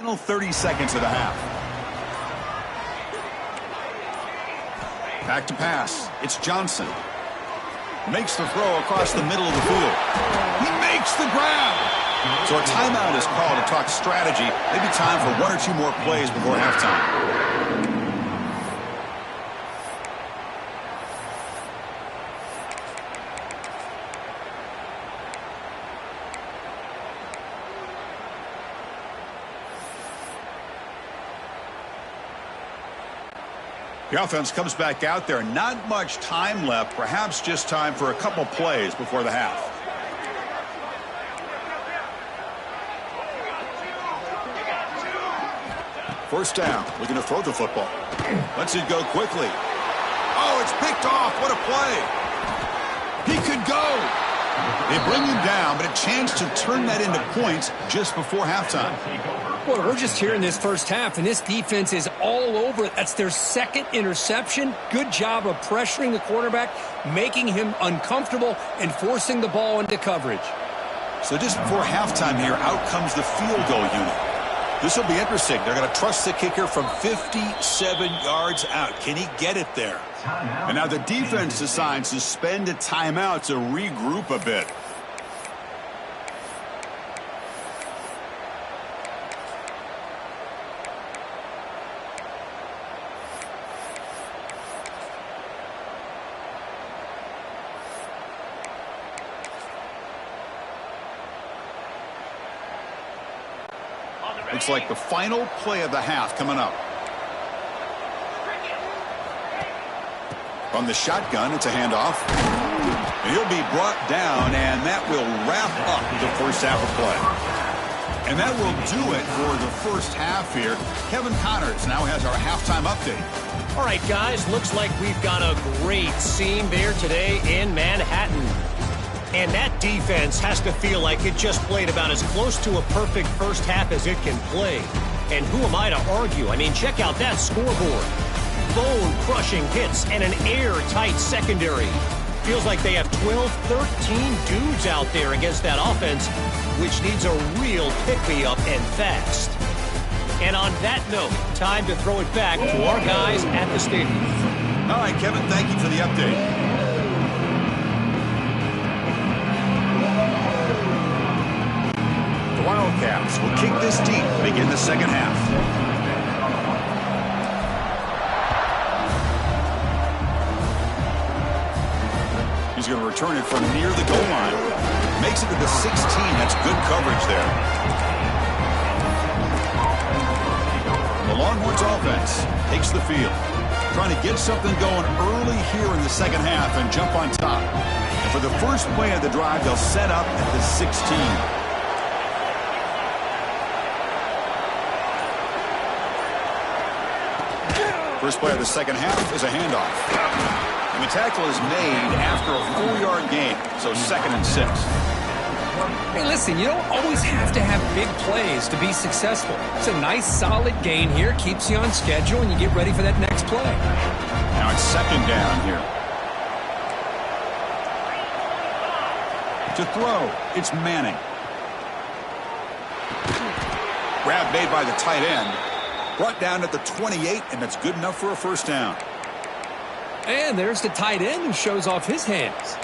Final 30 seconds of the half. Back to pass. It's Johnson. Makes the throw across the middle of the field. He makes the grab. So a timeout is called to talk strategy. Maybe time for one or two more plays before halftime. The offense comes back out there. Not much time left. Perhaps just time for a couple plays before the half. First down. Looking to throw the football. Lets it go quickly. Oh, it's picked off. What a play. He could go. They bring him down, but a chance to turn that into points just before halftime. Boy, we're just here in this first half, and this defense is all over it. That's their second interception. Good job of pressuring the quarterback, making him uncomfortable, and forcing the ball into coverage. So just before halftime here, out comes the field goal unit. This will be interesting. They're going to trust the kicker from 57 yards out. Can he get it there? And now the defense decides to spend a timeout to regroup a bit. Looks like the final play of the half coming up. From the shotgun, it's a handoff. And he'll be brought down, and that will wrap up the first half of play. And that will do it for the first half here. Kevin Connors now has our halftime update. All right, guys, looks like we've got a great scene there today in Manhattan. And that defense has to feel like it just played about as close to a perfect first half as it can play. And who am I to argue? I mean, check out that scoreboard. Bone-crushing hits and an airtight secondary. Feels like they have 12, 13 dudes out there against that offense, which needs a real pick-me-up and fast. And on that note, time to throw it back to our guys at the stadium. All right, Kevin, thank you for the update. Wildcats will kick this deep to begin the second half. He's going to return it from near the goal line. Makes it to the 16. That's good coverage there. The Longhorns offense takes the field. Trying to get something going early here in the second half and jump on top. And for the first play of the drive, they'll set up at the 16. First play of the second half is a handoff. And the tackle is made after a 4-yard gain, so 2nd and 6. Hey, listen, you don't always have to have big plays to be successful. It's a nice, solid gain here, keeps you on schedule, and you get ready for that next play. Now it's 2nd down here. To throw, it's Manning. Grab made by the tight end. Brought down at the 28, and that's good enough for a first down. And there's the tight end who shows off his hands.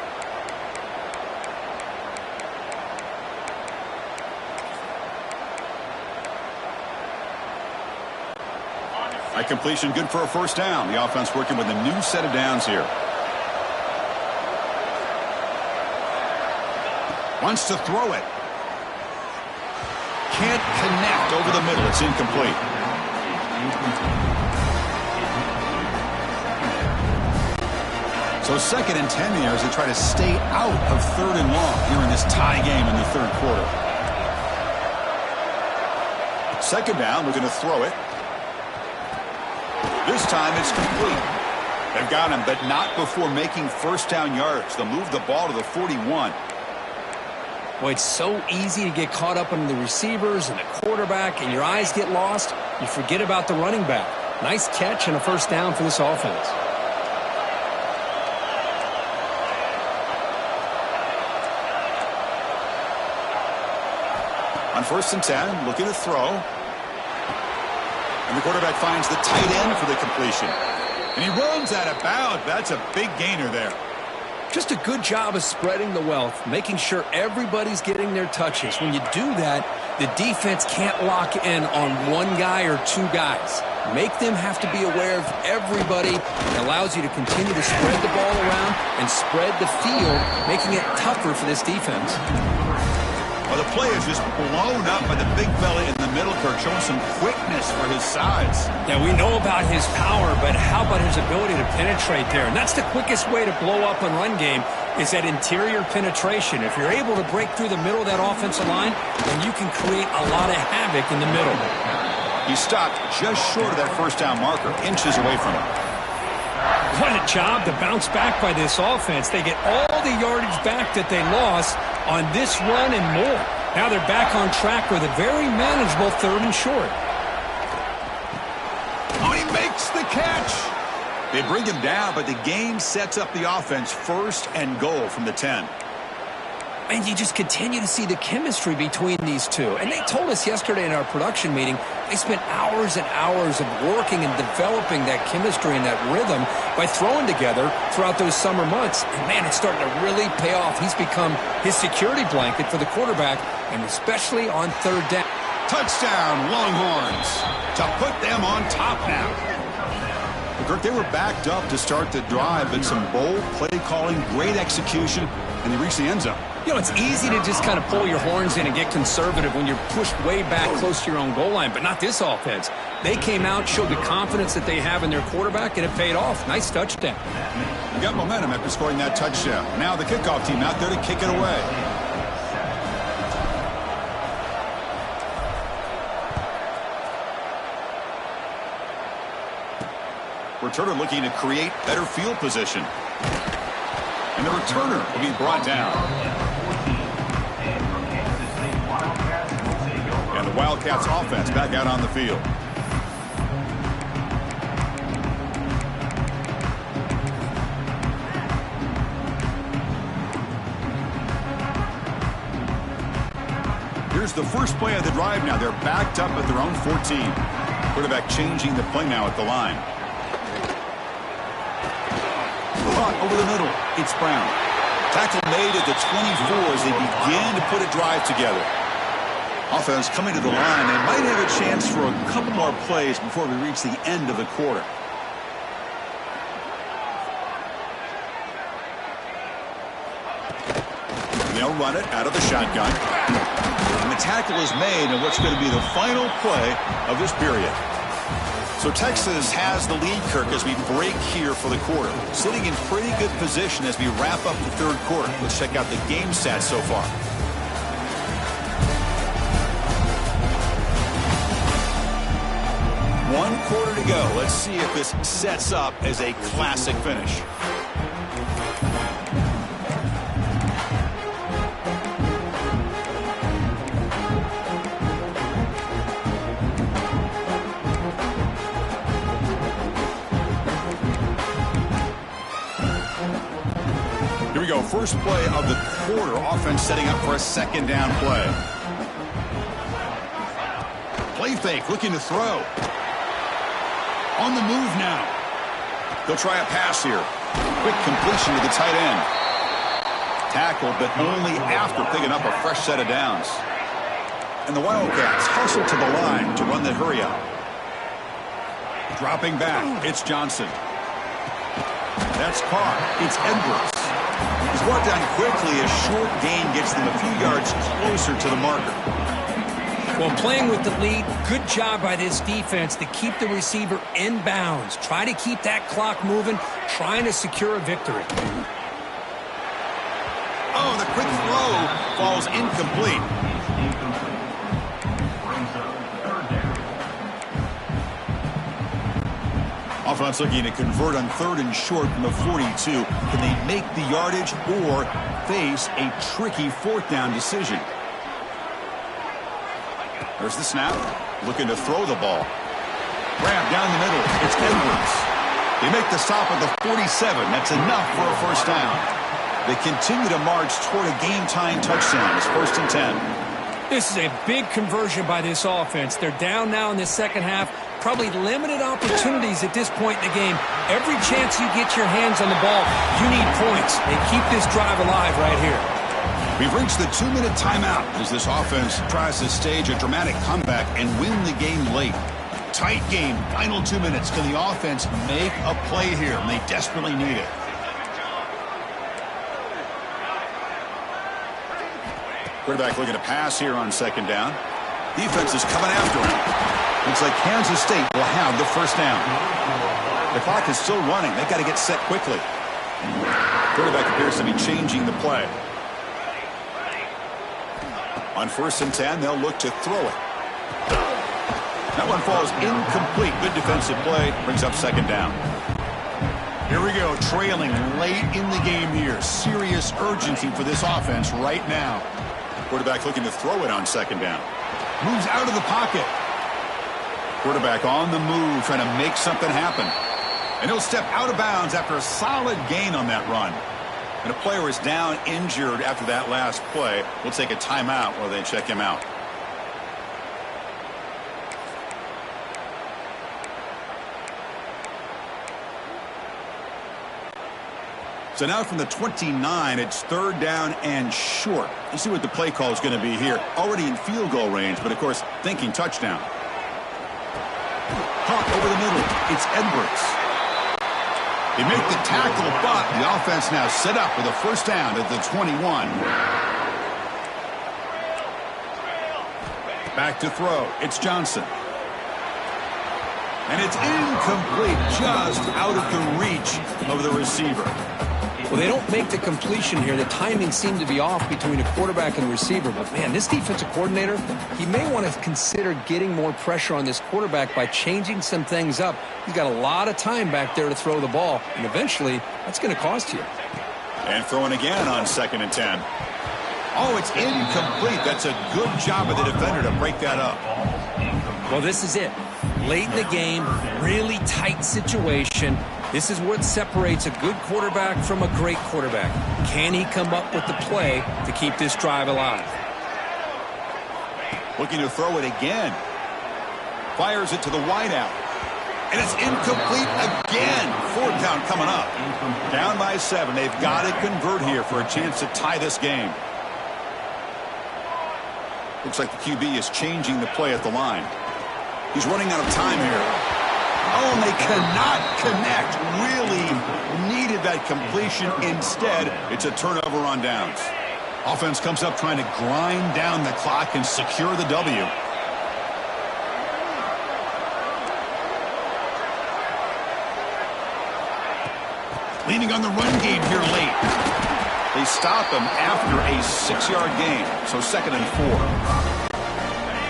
High completion, good for a first down. The offense working with a new set of downs here. Wants to throw it. Can't connect over the middle. It's incomplete. So 2nd and 10 here as they try to stay out of 3rd and long here in this tie game in the 3rd quarter. 2nd down, looking to throw it. This time it's complete. They've got him, but not before making first down yards. They'll move the ball to the 41. Boy, it's so easy to get caught up in the receivers and the quarterback, and your eyes get lost. You forget about the running back. Nice catch and a first down for this offense. On 1st and 10, looking to throw. And the quarterback finds the tight end for the completion. And he runs out of bounds. That's a big gainer there. Just a good job of spreading the wealth, making sure everybody's getting their touches. When you do that, the defense can't lock in on one guy or two guys. Make them have to be aware of everybody. It allows you to continue to spread the ball around and spread the field, making it tougher for this defense. Well, the play is just blown up by the big fella in the middle, Kirk, showing some quickness for his size. Yeah, we know about his power, but how about his ability to penetrate there? And that's the quickest way to blow up a run game is that interior penetration. If you're able to break through the middle of that offensive line, then you can create a lot of havoc in the middle. He stopped just short of that first down marker, inches away from it. What a job to bounce back by this offense. They get all the yardage back that they lost on this run and more. Now they're back on track with a very manageable 3rd and short. Oh, he makes the catch. They bring him down, but the game sets up the offense 1st and goal from the 10. And you just continue to see the chemistry between these two. And they told us yesterday in our production meeting, they spent hours and hours of working and developing that chemistry and that rhythm by throwing together throughout those summer months. And, man, it's starting to really pay off. He's become his security blanket for the quarterback, and especially on 3rd down. Touchdown, Longhorns, to put them on top now. Kirk, they were backed up to start the drive, but some bold play calling, great execution, and they reached the end zone. You know, it's easy to just kind of pull your horns in and get conservative when you're pushed way back close to your own goal line, but not this offense. They came out, showed the confidence that they have in their quarterback, and it paid off. Nice touchdown. You got momentum after scoring that touchdown. Now the kickoff team out there to kick it away. Returner looking to create better field position. And the returner will be brought down. And the Wildcats offense back out on the field. Here's the first play of the drive now. They're backed up at their own 14. Quarterback changing the play now at the line. Over the middle, it's Brown. Tackle made at the 24 as they begin to put a drive together. Offense coming to the line. They might have a chance for a couple more plays before we reach the end of the quarter. They'll run it out of the shotgun. And the tackle is made in what's going to be the final play of this period. So Texas has the lead, Kirk, as we break here for the quarter. Sitting in pretty good position as we wrap up the 3rd quarter. Let's check out the game stats so far. One quarter to go. Let's see if this sets up as a classic finish. Here we go. First play of the quarter. Offense setting up for a 2nd down play. Play fake, looking to throw. On the move now. They'll try a pass here. Quick completion to the tight end. Tackled, but only after picking up a fresh set of downs. And the Wildcats hustle to the line to run the hurry up. Dropping back, it's Johnson. That's Carr. It's Edwards. He's brought down quickly. A short gain gets them a few yards closer to the marker. Well, playing with the lead, good job by this defense to keep the receiver in bounds. Try to keep that clock moving, trying to secure a victory. Oh, the quick throw falls incomplete. Offense looking to convert on 3rd and short from the 42. Can they make the yardage or face a tricky 4th down decision? There's the snap. Looking to throw the ball. Grab down the middle. It's Edwards. They make the stop at the 47. That's enough for a 1st down. They continue to march toward a game-tying touchdown. It's 1st and 10. This is a big conversion by this offense. They're down now in the 2nd half. Probably limited opportunities at this point in the game. Every chance you get your hands on the ball, you need points. And keep this drive alive right here. We've reached the 2-minute timeout as this offense tries to stage a dramatic comeback and win the game late. Tight game, final 2 minutes. Can the offense make a play here? And they desperately need it. Quarterback looking to pass here on second down. Defense is coming after him. Looks like Kansas State will have the first down. The clock is still running. They've got to get set quickly. Quarterback appears to be changing the play. On 1st and 10, they'll look to throw it. That one falls incomplete. Good defensive play. Brings up second down. Here we go. Trailing late in the game here. Serious urgency for this offense right now. Quarterback looking to throw it on second down. Moves out of the pocket. Quarterback on the move, trying to make something happen. And he'll step out of bounds after a solid gain on that run. And a player is down injured after that last play. We'll take a timeout while they check him out. So now from the 29, it's 3rd down and short. Let's see what the play call is going to be here. Already in field goal range, but of course, thinking touchdown. Caught over the middle. It's Edwards. They make the tackle, but the offense now set up with a first down at the 21. Back to throw. It's Johnson. And it's incomplete, just out of the reach of the receiver. Well, they don't make the completion here. The timing seemed to be off between a quarterback and receiver. But, man, this defensive coordinator, he may want to consider getting more pressure on this quarterback by changing some things up. He's got a lot of time back there to throw the ball, and eventually that's going to cost you. And throwing again on 2nd and 10. Oh, it's incomplete. That's a good job of the defender to break that up. Well, this is it. Late in the game, really tight situation. This is what separates a good quarterback from a great quarterback. Can he come up with the play to keep this drive alive? Looking to throw it again. Fires it to the wideout. And it's incomplete again. 4th down coming up. Down by 7. They've got to convert here for a chance to tie this game. Looks like the QB is changing the play at the line. He's running out of time here. Oh, and they cannot connect. Really needed that completion. Instead, it's a turnover on downs. Offense comes up trying to grind down the clock and secure the W. Leaning on the run game here late. They stop him after a 6-yard gain. So 2nd and 4.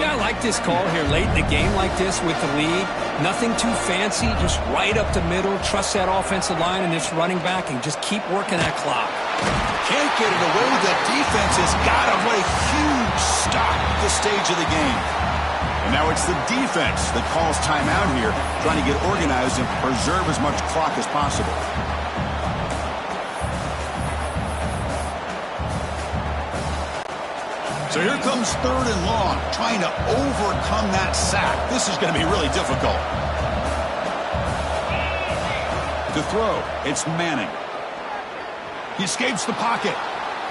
Yeah, I like this call here late in the game like this with the lead. Nothing too fancy, just right up the middle. Trust that offensive line and this running back and just keep working that clock. Can't get it away. The defense has got him. What a huge stop at this stage of the game. And now it's the defense that calls timeout here, trying to get organized and preserve as much clock as possible. So here comes 3rd and long, trying to overcome that sack. This is going to be really difficult. To throw, it's Manning. He escapes the pocket.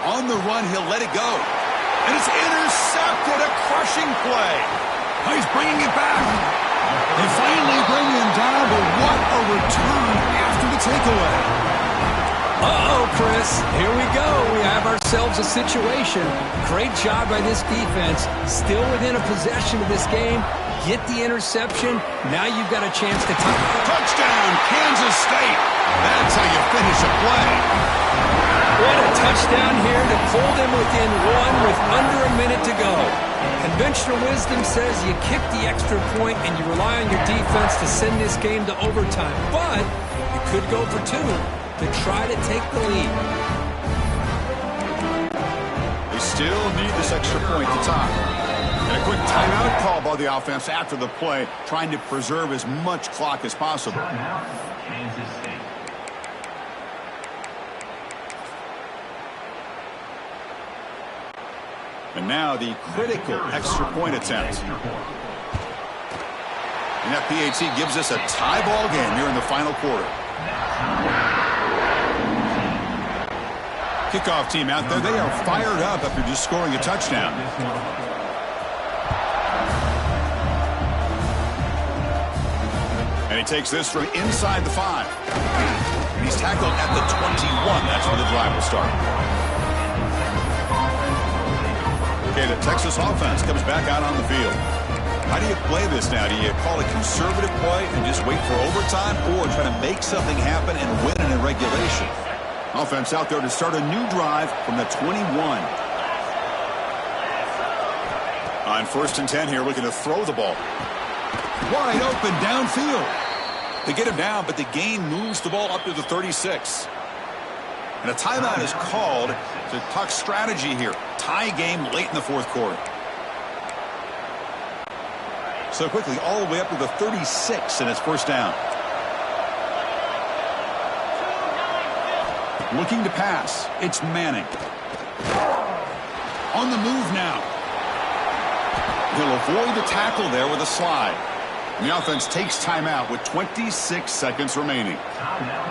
On the run, he'll let it go. And it's intercepted, a crushing play. He's bringing it back. They finally bring him down, but what a return after the takeaway. Uh-oh, Chris. Here we go. We have ourselves a situation. Great job by this defense. Still within a possession of this game. Get the interception. Now you've got a chance to tie. Touchdown, Kansas State. That's how you finish a play. What a touchdown here to pull them within 1 with under a minute to go. Conventional wisdom says you kick the extra point and you rely on your defense to send this game to overtime. But you could go for 2. To try to take the lead. They still need this extra point to tie. And a quick timeout call by the offense after the play, trying to preserve as much clock as possible. And now the critical extra point attempt. And that PAT gives us a tie ball game here in the final quarter. Kickoff team out there. They are fired up after just scoring a touchdown. And he takes this from inside the 5. And he's tackled at the 21. That's where the drive will start. Okay, the Texas offense comes back out on the field. How do you play this now? Do you call a conservative play and just wait for overtime, or try to make something happen and win it in regulation? Offense out there to start a new drive from the 21. On 1st and 10 here, looking to throw the ball. Wide open downfield. They get him down, but the gain moves the ball up to the 36. And a timeout is called to talk strategy here. Tie game late in the 4th quarter. So quickly, all the way up to the 36, and it's 1st down. Looking to pass. It's Manning. On the move now. He'll avoid the tackle there with a slide. And the offense takes timeout with 26 seconds remaining.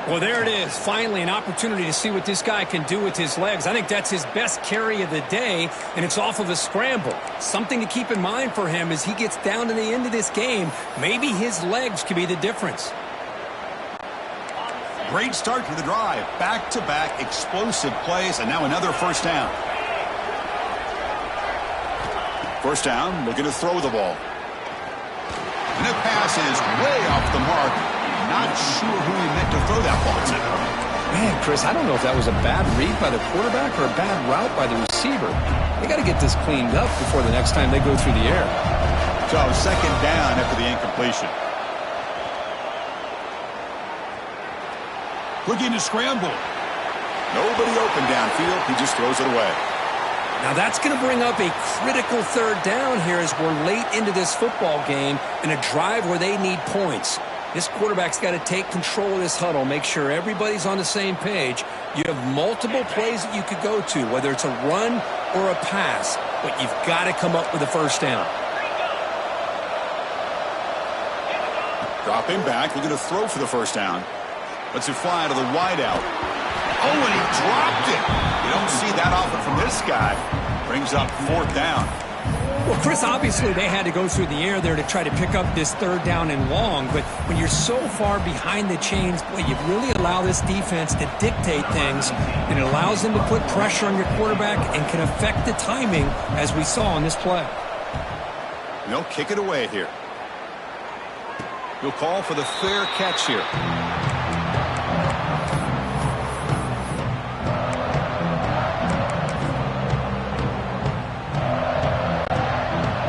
Well, there it is. Finally, an opportunity to see what this guy can do with his legs. I think that's his best carry of the day, and it's off of a scramble. Something to keep in mind for him as he gets down to the end of this game. Maybe his legs could be the difference. Great start to the drive. Back-to-back explosive plays, and now another 1st down. 1st down, looking to throw the ball. And the pass is way off the mark. Not sure who he meant to throw that ball to. Man, Chris, I don't know if that was a bad read by the quarterback or a bad route by the receiver. They got to get this cleaned up before the next time they go through the air. So 2nd down after the incompletion. Looking to scramble. Nobody open downfield. He just throws it away. Now that's going to bring up a critical 3rd down here as we're late into this football game in a drive where they need points. This quarterback's got to take control of this huddle, make sure everybody's on the same page. You have multiple plays that you could go to, whether it's a run or a pass, but you've got to come up with a 1st down. Dropping back, looking to throw for the 1st down. Lets it fly to the wideout. Oh, and he dropped it. You don't see that often from this guy. Brings up 4th down. Well, Chris, obviously they had to go through the air there to try to pick up this 3rd down and long, but when you're so far behind the chains, boy, you really allow this defense to dictate things, and it allows them to put pressure on your quarterback and can affect the timing, as we saw on this play. And they'll kick it away here. He'll call for the fair catch here.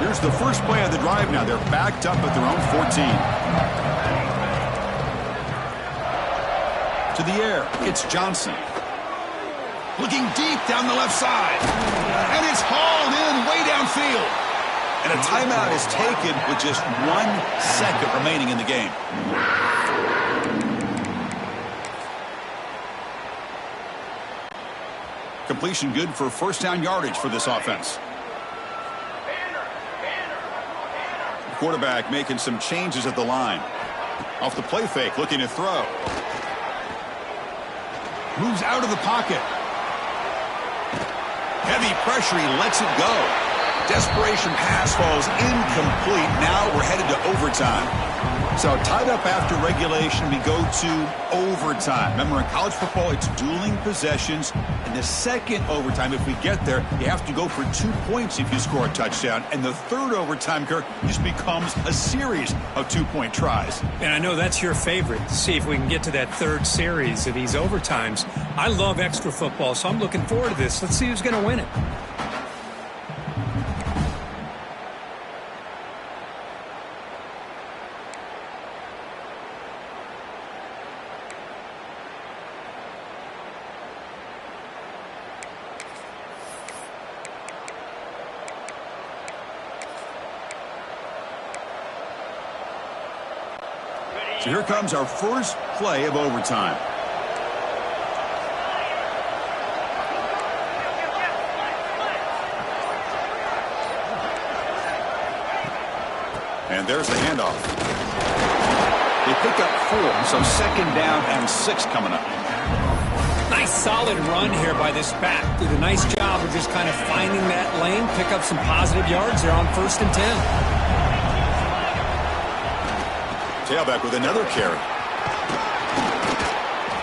Here's the first play of the drive now. They're backed up at their own 14. To the air, it's Johnson. Looking deep down the left side. And it's hauled in way downfield. And a timeout is taken with just 1 second remaining in the game. Completion good for 1st down yardage for this offense. Quarterback making some changes at the line. Off the play fake, looking to throw. Moves out of the pocket. Heavy pressure, he lets it go. Desperation pass falls incomplete. Now we're headed to overtime. So tied up after regulation, we go to overtime. Remember, in college football, it's dueling possessions. And the second overtime, if we get there, you have to go for 2 points if you score a touchdown. And the 3rd overtime, Kirk, just becomes a series of 2-point tries. And I know that's your favorite, to see if we can get to that 3rd series of these overtimes. I love extra football, so I'm looking forward to this. Let's see who's going to win it. So here comes our first play of overtime. And there's the handoff. They pick up 4, so second down and 6 coming up. Nice solid run here by this back. Did a nice job of just kind of finding that lane, pick up some positive yards there on 1st and 10. Tailback with another carry.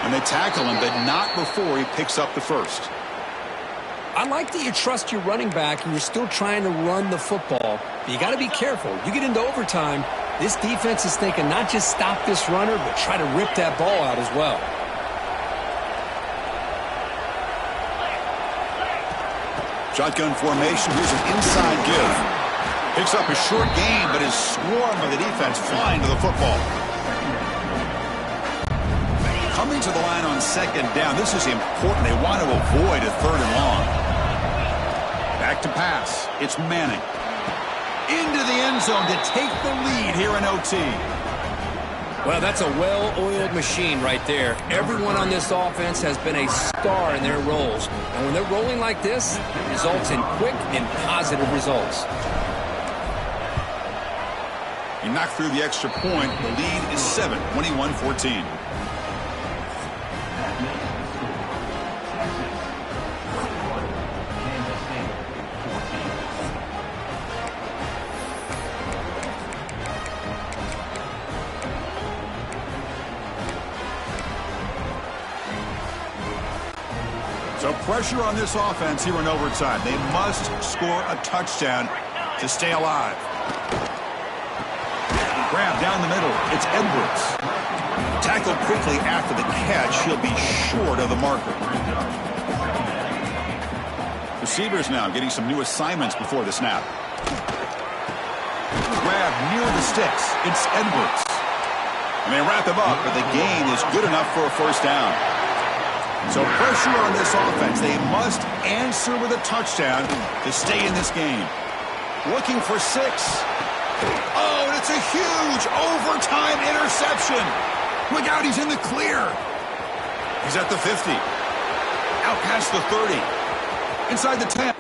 And they tackle him, but not before he picks up the first. I like that you trust your running back and you're still trying to run the football. But you got to be careful. You get into overtime, this defense is thinking not just stop this runner, but try to rip that ball out as well. Shotgun formation. Here's an inside give. Picks up a short gain, but is swarmed by the defense flying to the football. Coming to the line on second down. This is important. They want to avoid a 3rd and long. Back to pass. It's Manning. Into the end zone to take the lead here in OT. Well, that's a well-oiled machine right there. Everyone on this offense has been a star in their roles. And when they're rolling like this, it results in quick and positive results. He knocked through the extra point. The lead is 7, 21-14. So pressure on this offense here in overtime. They must score a touchdown to stay alive. Grab down the middle. It's Edwards. Tackled quickly after the catch. He'll be short of the marker. Receivers now getting some new assignments before the snap. Grab near the sticks. It's Edwards. And they wrap him up, but the gain is good enough for a first down. So pressure on this offense. They must answer with a touchdown to stay in this game. Looking for 6. Oh, and it's a huge overtime interception. Look out, he's in the clear. He's at the 50. Out past the 30. Inside the 10.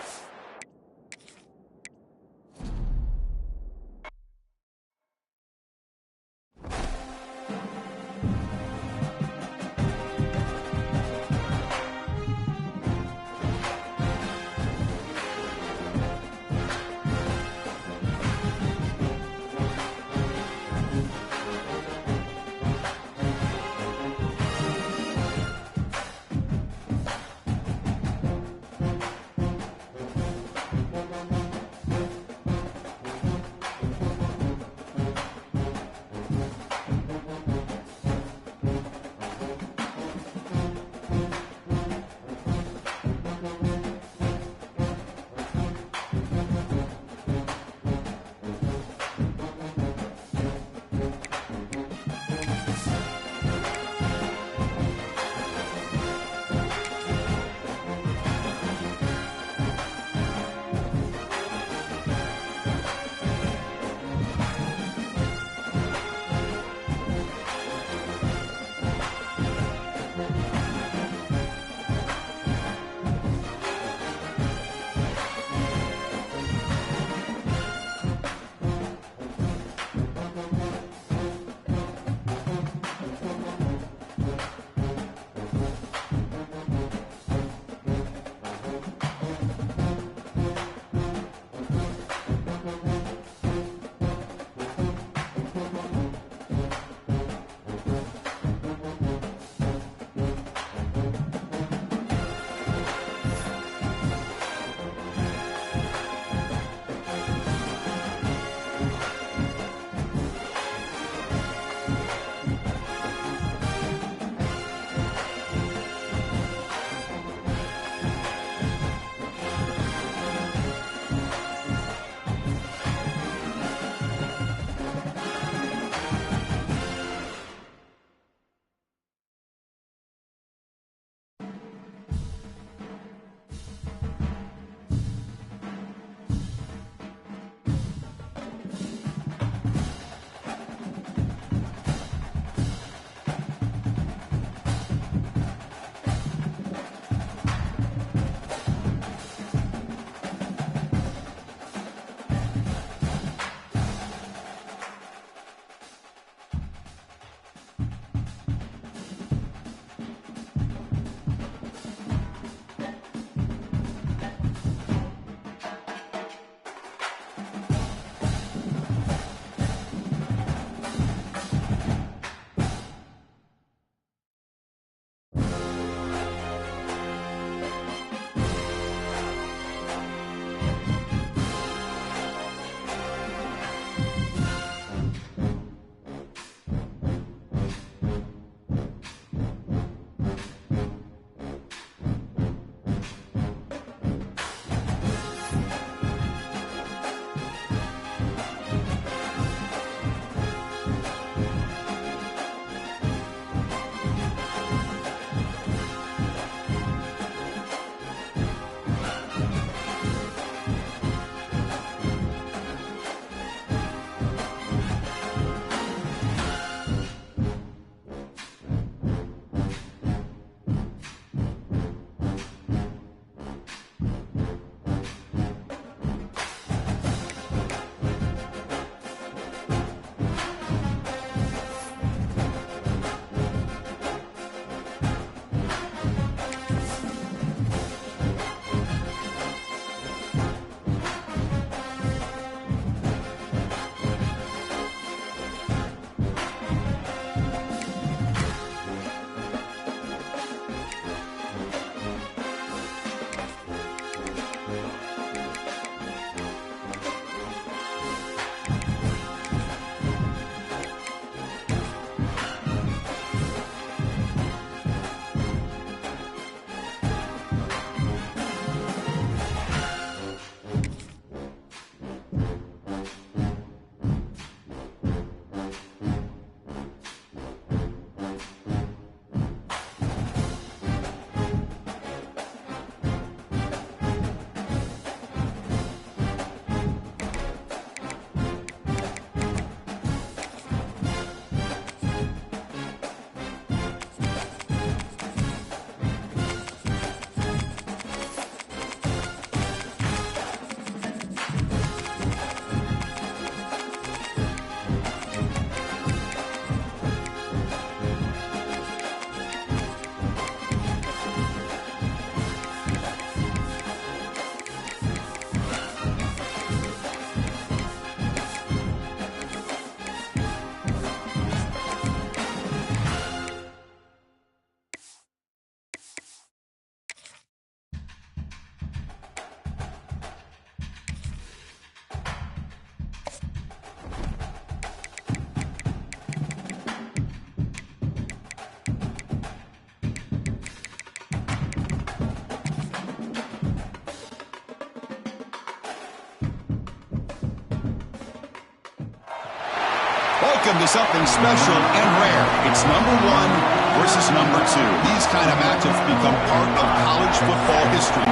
Welcome to something special and rare. It's number 1 versus number 2. These kind of matchups become part of college football history.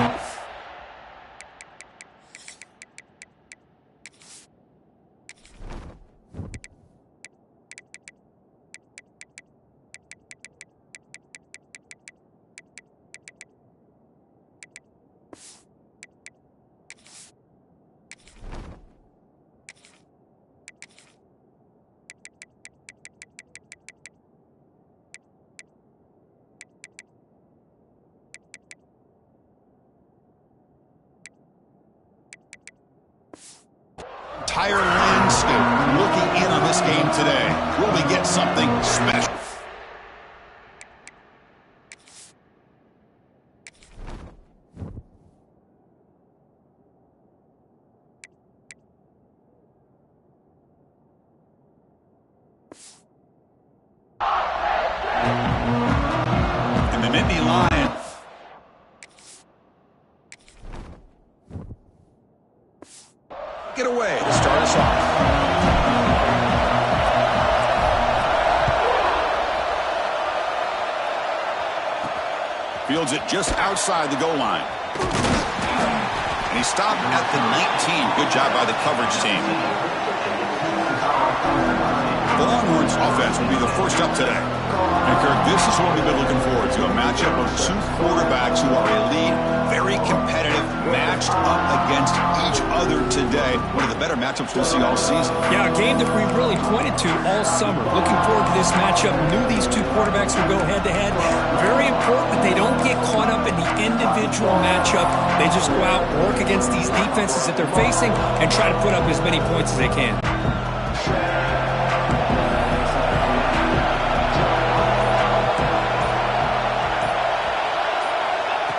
Entire landscape looking in on this game today. Will we get something special? And the Nittany Lions. Get away to start us off. Fields it just outside the goal line. And he stopped at the 19. Good job by the coverage team. The Longhorns offense will be the first up today. And Kirk, this is what we've been looking forward to, a matchup of 2 quarterbacks who are elite, very competitive, matched up against each other today. One of the better matchups we'll see all season. Yeah, a game that we really pointed to all summer. Looking forward to this matchup. Knew these 2 quarterbacks would go head-to-head. Very important that they don't get caught up in the individual matchup. They just go out, work against these defenses that they're facing, and try to put up as many points as they can.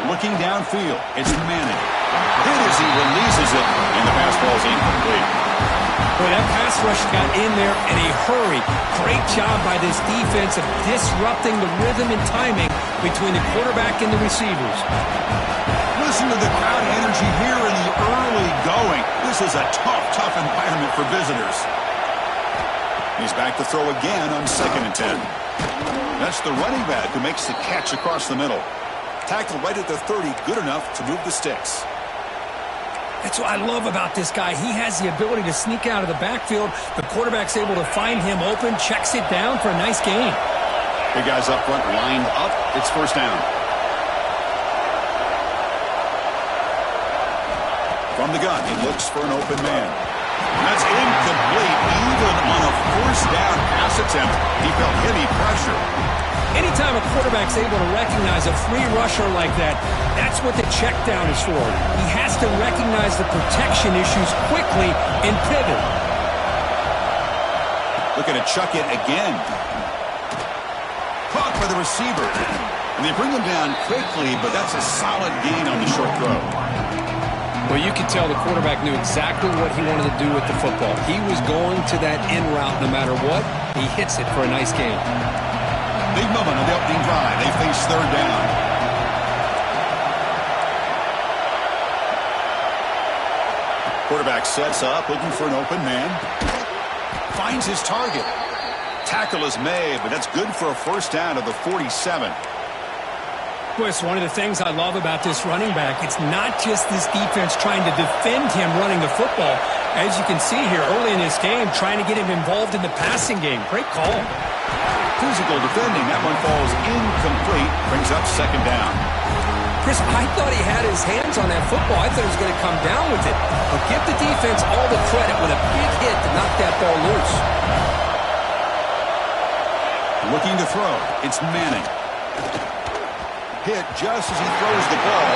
Looking downfield, it's Manning. Hit as he releases it, and the pass ball is incomplete. Boy, that pass rush got in there in a hurry. Great job by this defense of disrupting the rhythm and timing between the quarterback and the receivers. Listen to the crowd energy here in the early going. This is a tough environment for visitors. He's back to throw again on 2nd and 10. That's the running back who makes the catch across the middle. Tackled right at the 30, good enough to move the sticks. That's what I love about this guy. He has the ability to sneak out of the backfield. The quarterback's able to find him open, checks it down for a nice gain. Big guys up front lined up. It's first down. From the gun, he looks for an open man. That's incomplete. Even on a first down pass attempt, he felt heavy pressure. Anytime a quarterback's able to recognize a free rusher like that, that's what the check down is for. He has to recognize the protection issues quickly and pivot. Looking to chuck it again. Caught by the receiver. And they bring him down quickly, but that's a solid gain on the short throw. Well, you could tell the quarterback knew exactly what he wanted to do with the football. He was going to that in route no matter what. He hits it for a nice gain. Big moment on the opening drive. They face 3rd down. Quarterback sets up, looking for an open man. Finds his target. Tackle is made, but that's good for a first down of the 47. Boy, it's one of the things I love about this running back. It's not just this defense trying to defend him running the football. As you can see here early in this game, trying to get him involved in the passing game. Great call. Physical defending. That one falls incomplete. Brings up 2nd down. Chris, I thought he had his hands on that football. I thought he was going to come down with it. But give the defense all the credit with a big hit to knock that ball loose. Looking to throw. It's Manning. Hit just as he throws the ball.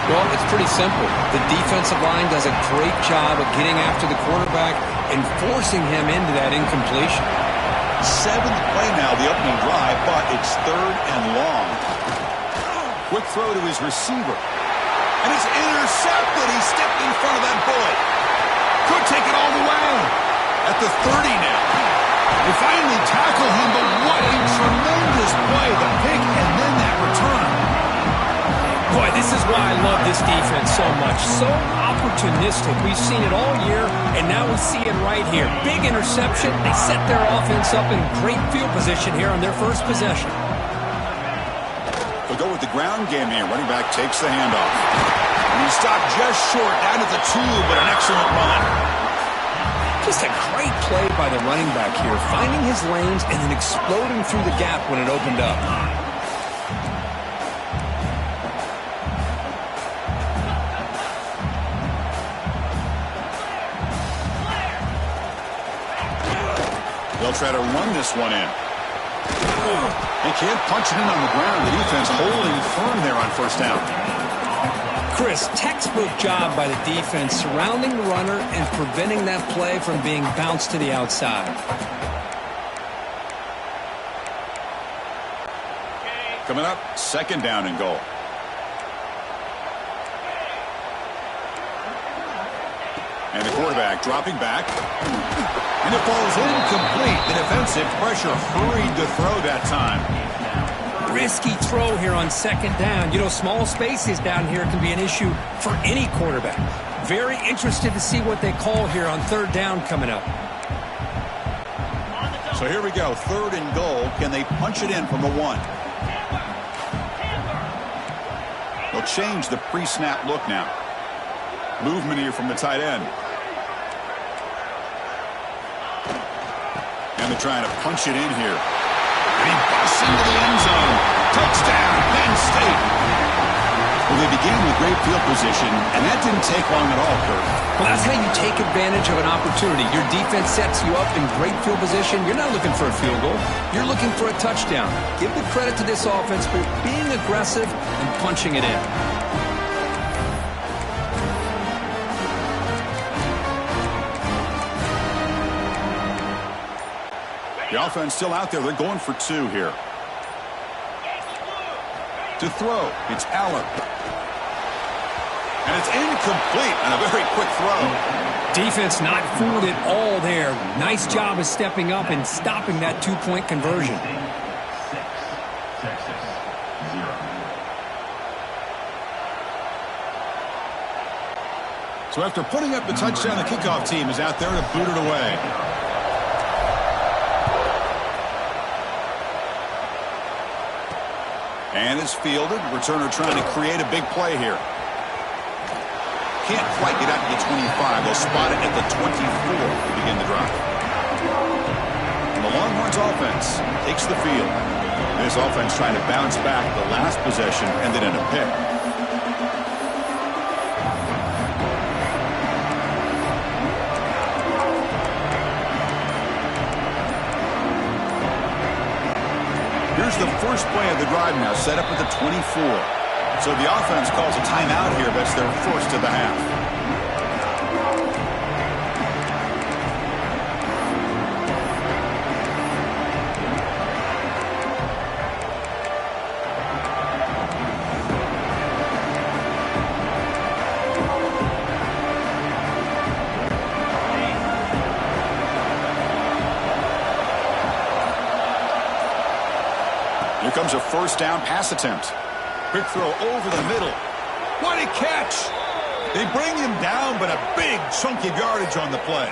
Well, it's pretty simple. The defensive line does a great job of getting after the quarterback and forcing him into that incompletion. 7th play now, the opening drive, but it's 3rd and long. Quick throw to his receiver. And it's intercepted. He stepped in front of that bullet. Could take it all the way. At the 30 now. They finally tackle him, but what a tremendous play. The pick and then that return. Boy, this is why I love this this defense so much. So opportunistic. We've seen it all year, and now we see it right here. Big interception. They set their offense up in great field position here on their first possession. They'll go with the ground game here. Running back takes the handoff. And he stopped just short, down at the 2, but an excellent run. Just a great play by the running back here, finding his lanes and then exploding through the gap when it opened up. They'll try to run this one in. They can't punch it in on the ground. The defense holding firm there on first down. Chris, textbook job by the defense surrounding the runner and preventing that play from being bounced to the outside. Coming up, second down and goal. And the quarterback dropping back. And it falls incomplete. The defensive pressure hurried to throw that time. Risky throw here on second down. You know, small spaces down here can be an issue for any quarterback. Very interested to see what they call here on third down coming up. So here we go, third and goal. Can they punch it in from the 1? They'll change the pre-snap look now. Movement here from the tight end. And they're trying to punch it in here. And he busts into the end zone. Touchdown, Penn State. Well, they began with great field position, and that didn't take long at all, Kurt. Well, that's how you take advantage of an opportunity. Your defense sets you up in great field position. You're not looking for a field goal. You're looking for a touchdown. Give the credit to this offense for being aggressive and punching it in. The offense still out there. They're going for 2 here. To throw, it's Allen. And it's incomplete on a very quick throw. Defense not fooled at all there. Nice job of stepping up and stopping that 2-point conversion. So after putting up the touchdown, the kickoff team is out there to boot it away. And is fielded. Returner trying to create a big play here. Can't quite get out to the 25. They'll spot it at the 24 to begin the drive. And the Longhorns offense takes the field. This offense trying to bounce back. The last possession ended in a pick. Here's the first play of the drive now, set up at the 24. So the offense calls a timeout here. That's their first of the half. Here comes a first down pass attempt. Quick throw over the middle. What a catch! They bring him down, but a big chunk of yardage on the play.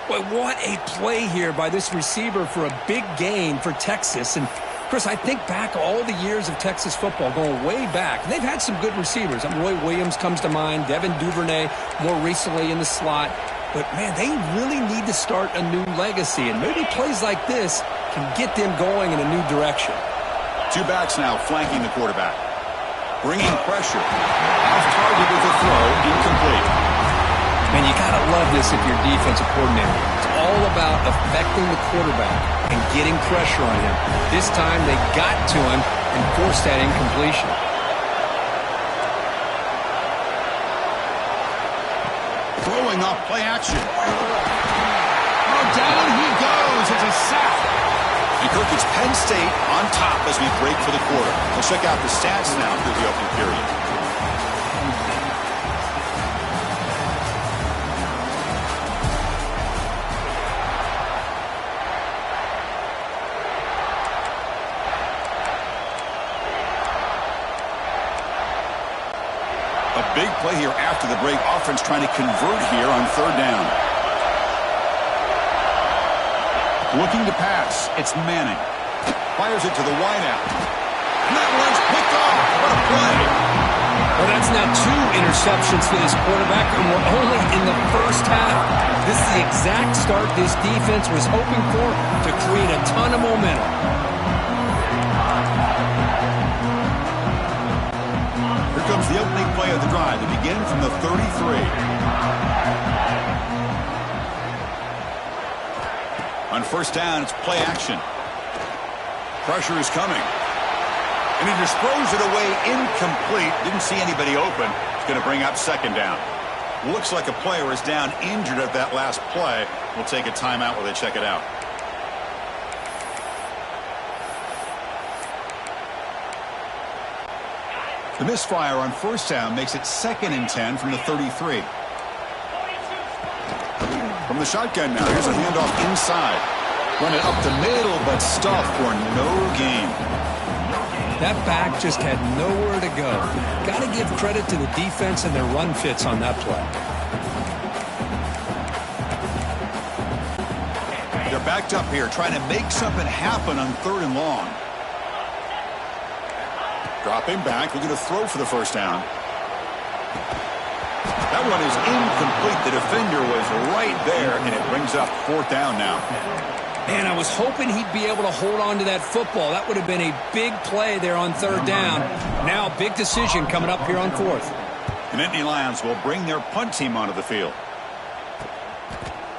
Boy, what a play here by this receiver for a big gain for Texas. And, Chris, I think back all the years of Texas football, going way back. They've had some good receivers. Roy Williams comes to mind, Devin Duvernay more recently in the slot. But, man, they really need to start a new legacy. And maybe plays like this can get them going in a new direction. 2 backs now flanking the quarterback. Bringing pressure. Off target with a throw, incomplete. Man, you got to love this if you're defensive coordinator. It's all about affecting the quarterback and getting pressure on him. This time they got to him and forced that incompletion. Throwing off play action. Oh, down he goes. It's a sack. And Kirk, it's Penn State on top as we break for the quarter. Let's check out the stats now through the opening period. Big play here after the break. Offense trying to convert here on third down. Looking to pass. It's Manning. Fires it to the wideout. And that one's picked off. What a play. Well, that's now 2 interceptions for this quarterback, and we're only in the first half. This is the exact start this defense was hoping for to create a ton of momentum. Here comes the opening play of the drive. They begin from the 33. On first down, it's play action. Pressure is coming. And he just throws it away incomplete. Didn't see anybody open. It's going to bring up second down. Looks like a player is down injured at that last play. We'll take a timeout while they check it out. The misfire on first down makes it 2nd and 10 from the 33. From the shotgun now, here's a handoff inside. Run it up the middle, but stuffed for no gain. That back just had nowhere to go. Got to give credit to the defense and their run fits on that play. They're backed up here, trying to make something happen on third and long. Dropping back, looking to throw for the first down. That one is incomplete. The defender was right there, and it brings up fourth down now. Man, I was hoping he'd be able to hold on to that football. That would have been a big play there on third down. Now, big decision coming up here on fourth. The Nittany Lions will bring their punt team onto the field.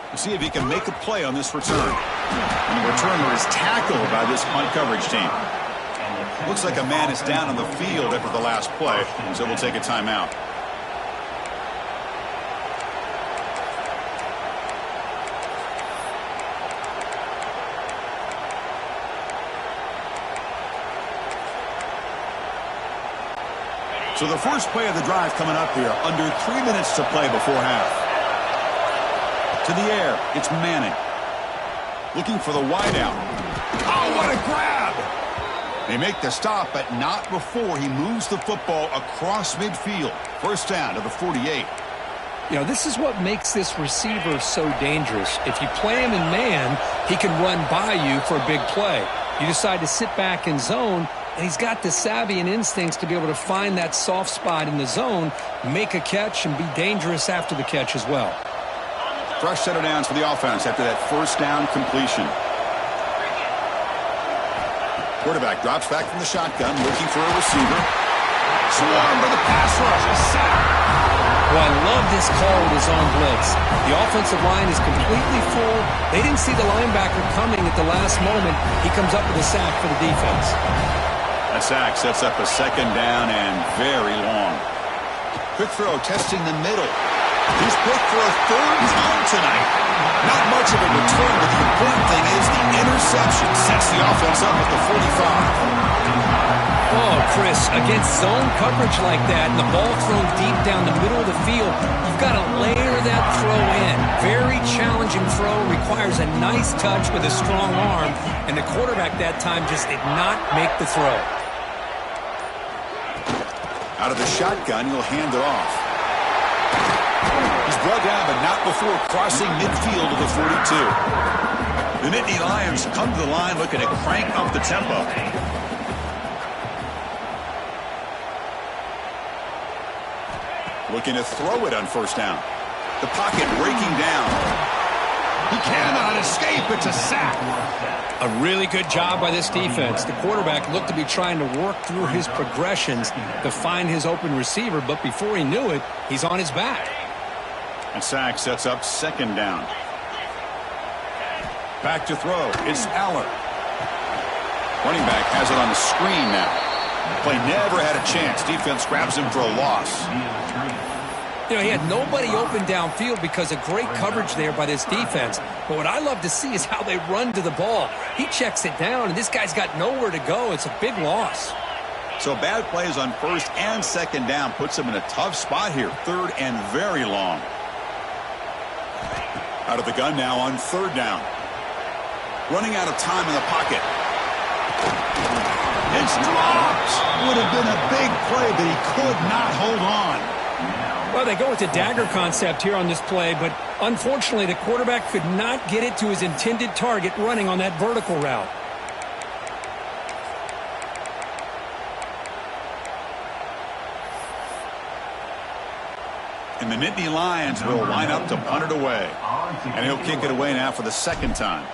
We'll see if he can make a play on this return. And the returner is tackled by this punt coverage team. Looks like a man is down on the field after the last play, so we'll take a timeout. So the first play of the drive coming up here, under 3 minutes to play before half. To the air, it's Manning. Looking for the wideout. Oh, what a grab! They make the stop, but not before he moves the football across midfield. First down to the 48. You know, this is what makes this receiver so dangerous. If you play him in man, he can run by you for a big play. You decide to sit back in zone, and he's got the savvy and instincts to be able to find that soft spot in the zone, make a catch, and be dangerous after the catch as well. Fresh set of downs for the offense after that first down completion. Quarterback drops back from the shotgun, looking for a receiver. Swarmed by the pass rush. A sack. Well, I love this call with his own blitz. The offensive line is completely full. They didn't see the linebacker coming at the last moment. He comes up with a sack for the defense. A sack sets up a second down and very long. Quick throw, testing the middle. He's picked for a third time tonight. Not much of a return, but the important thing is the interception sets the offense up at the 45. Oh, Chris, against zone coverage like that and the ball thrown deep down the middle of the field, you've got to layer that throw in. Very challenging throw, requires a nice touch with a strong arm, and the quarterback that time just did not make the throw. Out of the shotgun, he'll hand it off. He's brought down, but not before crossing midfield to the 42. The Nittany Lions come to the line looking to crank up the tempo. Looking to throw it on first down. The pocket breaking down. He cannot escape. It's a sack. A really good job by this defense. The quarterback looked to be trying to work through his progressions to find his open receiver, but before he knew it, he's on his back. And sack sets up second down. Back to throw. It's Aller. Running back has it on the screen now. Play never had a chance. Defense grabs him for a loss. You know, he had nobody open downfield because of great coverage there by this defense. But what I love to see is how they run to the ball. He checks it down, and this guy's got nowhere to go. It's a big loss. So bad plays on first and second down puts him in a tough spot here. Third and very long. Out of the gun now on third down. Running out of time in the pocket. It's dropped. Would have been a big play, but he could not hold on. Well, they go with the dagger concept here on this play, but unfortunately the quarterback could not get it to his intended target running on that vertical route. And the Nittany Lions will line up to punt it away. And he'll kick it away now for the second time.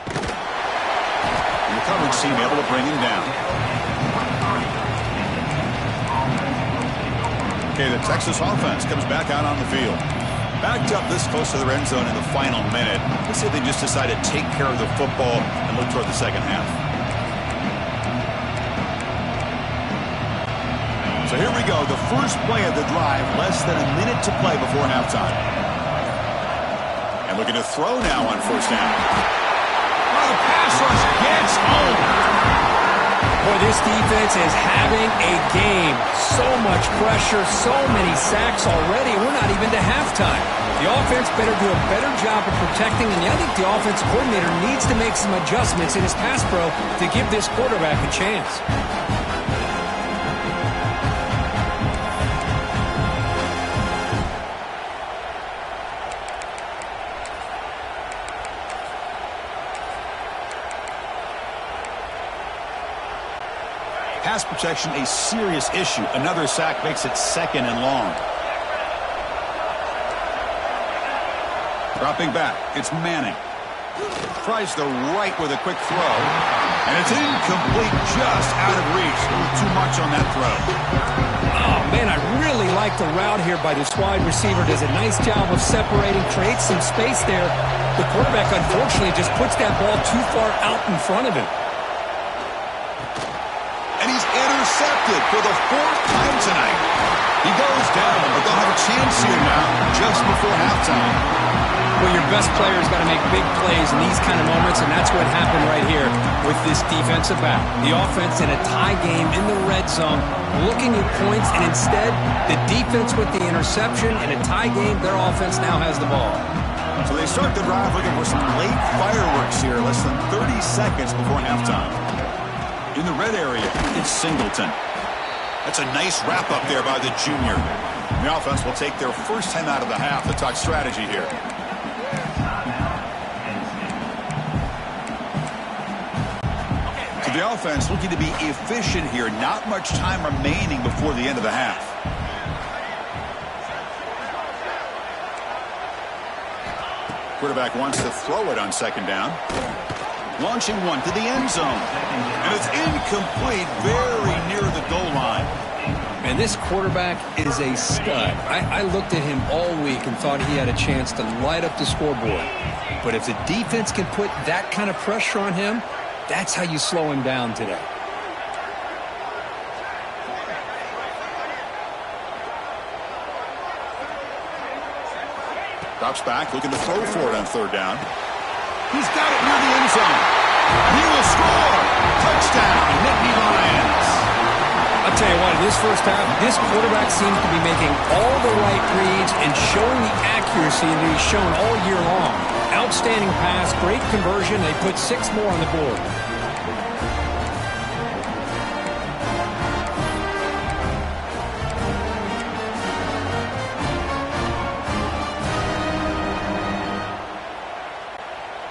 And the coverage team able to bring him down. Okay, the Texas offense comes back out on the field. Backed up this close to the end zone in the final minute. Let's see if they just decide to take care of the football and look toward the second half. So here we go, the first play of the drive, less than a minute to play before halftime. And looking to throw now on first down. Oh, the pass rush gets home. Boy, this defense is having a game. So much pressure, so many sacks already. We're not even to halftime. The offense better do a better job of protecting, and I think the offensive coordinator needs to make some adjustments in his pass pro to give this quarterback a chance. Pass protection, a serious issue. Another sack makes it second and long. Dropping back, it's Manning. Tries the right with a quick throw. And it's incomplete, just out of reach. A little too much on that throw. Oh, man, I really like the route here by this wide receiver. Does a nice job of separating, creates some space there. The quarterback, unfortunately, just puts that ball too far out in front of him. Intercepted for the fourth time tonight. He goes down, but they'll have a chance here now just before halftime. Well, your best player's got to make big plays in these kind of moments, and that's what happened right here with this defensive back. The offense in a tie game in the red zone, looking at points, and instead the defense with the interception. In a tie game, their offense now has the ball. So they start the drive looking for some late fireworks here, less than 30 seconds before halftime. In the red area, it's Singleton. That's a nice wrap up there by the junior. The offense will take their first time out of the half to talk strategy here. So the offense looking to be efficient here. Not much time remaining before the end of the half. Quarterback wants to throw it on second down. Launching one to the end zone. And it's incomplete, very near the goal line. And this quarterback is a stud. I looked at him all week and thought he had a chance to light up the scoreboard. But if the defense can put that kind of pressure on him, that's how you slow him down today. Drops back, looking to throw for it on third down. He's got it near the end zone. He will score. Touchdown, Nittany Lions. I'll tell you what, in this first half, this quarterback seems to be making all the right reads and showing the accuracy that he's shown all year long. Outstanding pass, great conversion. They put 6 more on the board.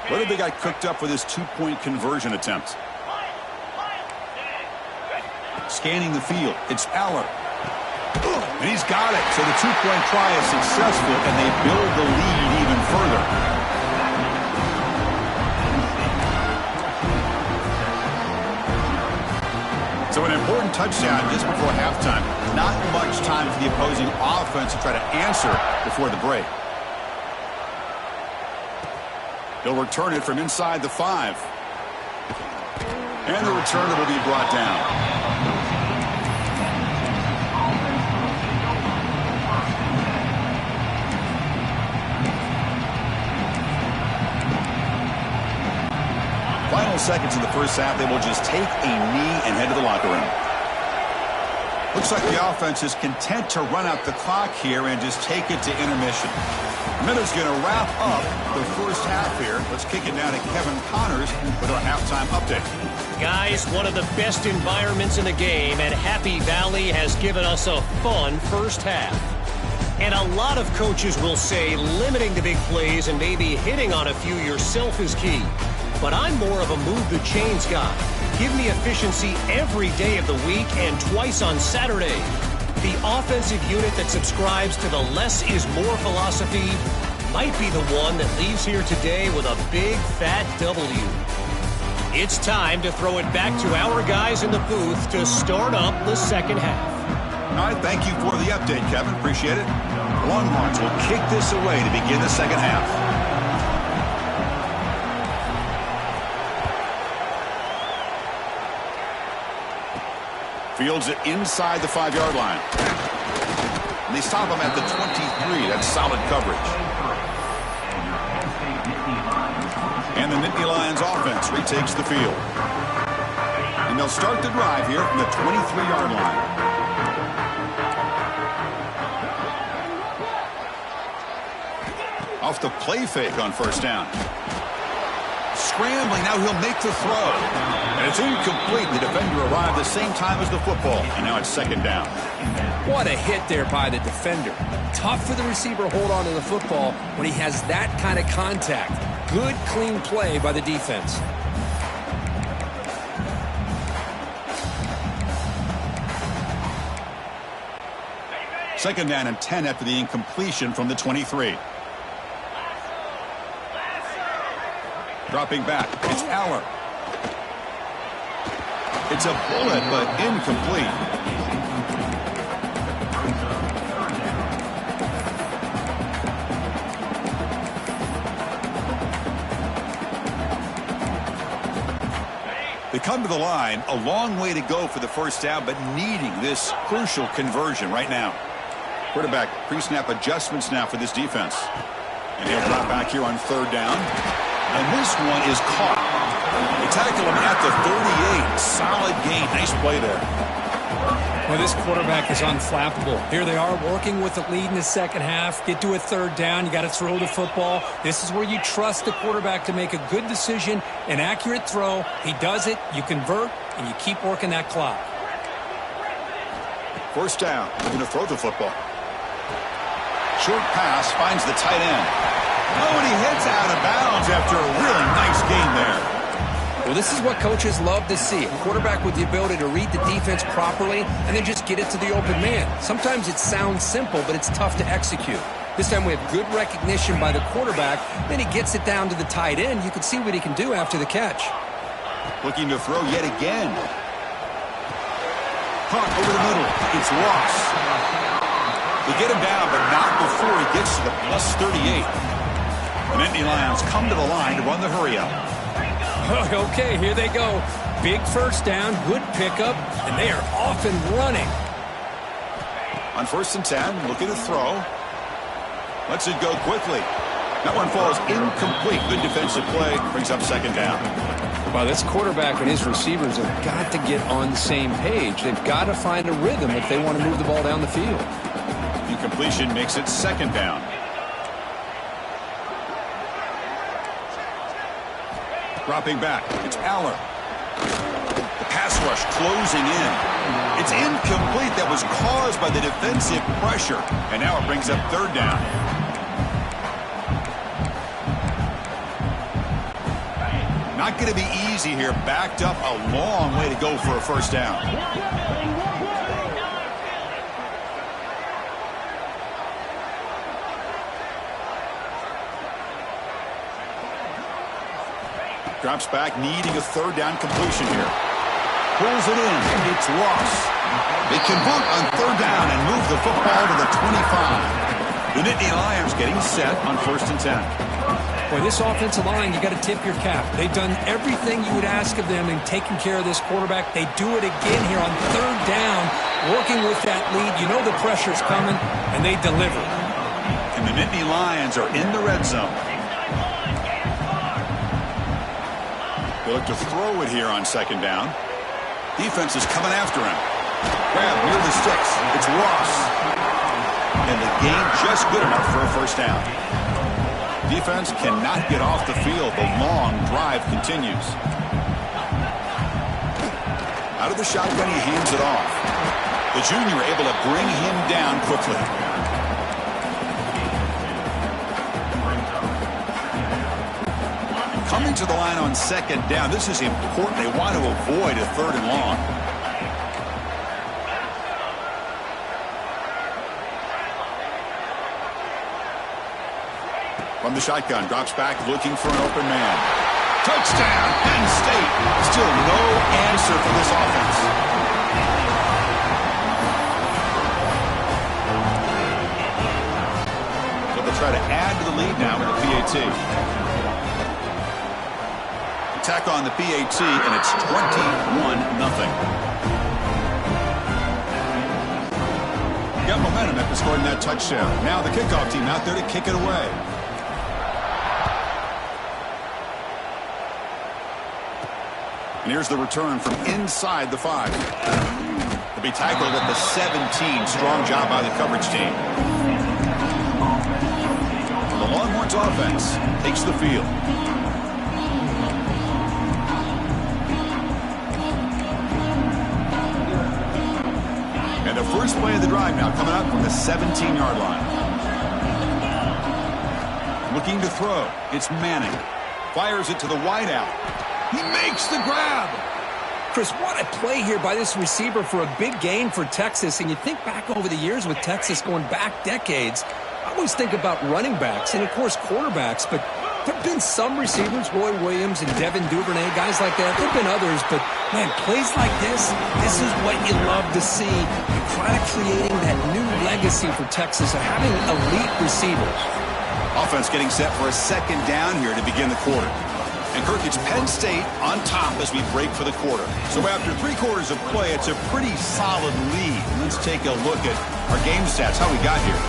What have they got cooked up for this 2-point conversion attempt? Scanning the field, it's Aller. And he's got it. So the 2-point try is successful, and they build the lead even further. So an important touchdown just before halftime. Not much time for the opposing offense to try to answer before the break. They'll return it from inside the 5. And the returner will be brought down. Final seconds in the first half, they will just take a knee and head to the locker room. Looks like the offense is content to run out the clock here and just take it to intermission. Minute's going to wrap up the first half here. Let's kick it down to Kevin Connors with our halftime update. Guys, one of the best environments in the game, and Happy Valley has given us a fun first half. And a lot of coaches will say limiting the big plays and maybe hitting on a few yourself is key. But I'm more of a move the chains guy. Give me efficiency every day of the week and twice on Saturday. The offensive unit that subscribes to the less is more philosophy might be the one that leaves here today with a big fat W. It's time to throw it back to our guys in the booth to start up the second half. All right, thank you for the update, Kevin. Appreciate it. Longhorns will kick this away to begin the second half. Fields it inside the 5-yard line. And they stop him at the 23. That's solid coverage. And the Nittany Lions offense retakes the field. And they'll start the drive here from the 23-yard line. Off the play fake on first down. Scrambling, now he'll make the throw. And it's incomplete. The defender arrived the same time as the football. And now it's second down. What a hit there by the defender. Tough for the receiver to hold on to the football when he has that kind of contact. Good, clean play by the defense. Second down and 10 after the incompletion from the 23. Dropping back, it's Aller. It's a bullet, but incomplete. They come to the line, a long way to go for the first down, but needing this crucial conversion right now. Quarterback pre-snap adjustments now for this defense. And he'll drop back here on third down. And this one is caught. They tackle him at the 38. Solid gain. Nice play there. Well, this quarterback is unflappable. Here they are working with the lead in the second half. Get to a third down. You got to throw the football. This is where you trust the quarterback to make a good decision, an accurate throw. He does it. You convert, and you keep working that clock. First down. They're going to throw the football. Short pass finds the tight end. Oh, and he heads out of bounds after a really nice game there. Well, this is what coaches love to see. A quarterback with the ability to read the defense properly and then just get it to the open man. Sometimes it sounds simple, but it's tough to execute. This time we have good recognition by the quarterback. Then he gets it down to the tight end. You can see what he can do after the catch. Looking to throw yet again. Caught over the middle. It's lost. They get him down, but not before he gets to the plus 38. The Nittany Lions come to the line to run the hurry-up. Okay, here they go. Big first down, good pickup, and they are off and running. On first and 10, looking to throw. Lets it go quickly. That one falls incomplete. Good defensive play. Brings up second down. Well, this quarterback and his receivers have got to get on the same page. They've got to find a rhythm if they want to move the ball down the field. Incompletion makes it second down. Dropping back, it's Aller. The pass rush closing in. It's incomplete. That was caused by the defensive pressure. And now it brings up third down. Not going to be easy here. Backed up a long way to go for a first down. Drops back, needing a third down completion here. Pulls it in. It's Ross. They convert on third down and move the football to the 25. The Nittany Lions getting set on first and 10. Boy, this offensive line, you got to tip your cap. They've done everything you would ask of them in taking care of this quarterback. They do it again here on third down, working with that lead. You know the pressure's coming, and they deliver. And the Nittany Lions are in the red zone. They look to throw it here on second down. Defense is coming after him. Grab near the sticks. It's Ross. and the gain just good enough for a first down. Defense cannot get off the field. The long drive continues. Out of the shotgun, he hands it off. The junior able to bring him down quickly. Coming to the line on second down. This is important. They want to avoid a third and long. From the shotgun, drops back looking for an open man. Touchdown, Penn State. Still no answer for this offense. So they'll try to add to the lead now with the PAT. Attack on the PAT, and it's 21-0. Got momentum after scoring that touchdown. Now the kickoff team out there to kick it away. And here's the return from inside the 5. He'll be tackled at the 17. Strong job by the coverage team. The Longhorns offense takes the field. And the first play of the drive now coming up from the 17-yard line. Looking to throw. It's Manning. Fires it to the wideout. He makes the grab. Chris, what a play here by this receiver for a big gain for Texas. And you think back over the years with Texas going back decades, I always think about running backs and, of course, quarterbacks. But there have been some receivers, Roy Williams and Devin Duvernay, guys like that. There have been others, but, man, plays like this is what you love to see. You're kind of creating that new legacy for Texas of having elite receivers. Offense getting set for a second down here to begin the quarter. And, Kirk, it's Penn State on top as we break for the quarter. So after 3 quarters of play, it's a pretty solid lead. Let's take a look at our game stats, how we got here.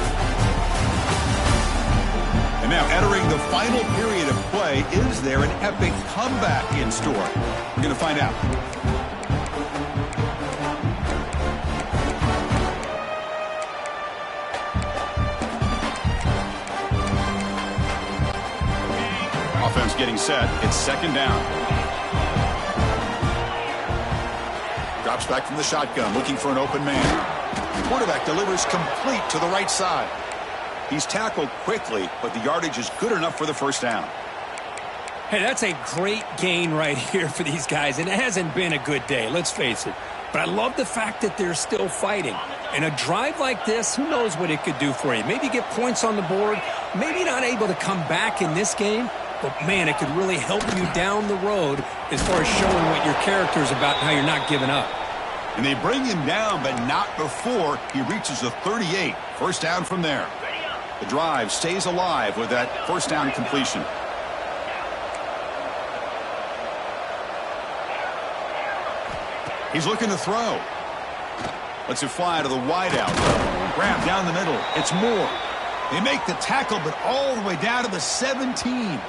And now entering the final period of play, is there an epic comeback in store? We're going to find out. Offense getting set. It's second down. Drops back from the shotgun, looking for an open man. Quarterback delivers complete to the right side. He's tackled quickly, but the yardage is good enough for the first down. Hey, that's a great gain right here for these guys, and it hasn't been a good day, let's face it. But I love the fact that they're still fighting. And a drive like this, who knows what it could do for you. Maybe get points on the board, maybe not able to come back in this game, but, man, it could really help you down the road as far as showing what your character is about and how you're not giving up. And they bring him down, but not before he reaches the 38. First down from there. The drive stays alive with that first down completion. He's looking to throw. Lets it fly to the wideout. Grab down the middle. It's Moore. They make the tackle, but all the way down to the 17.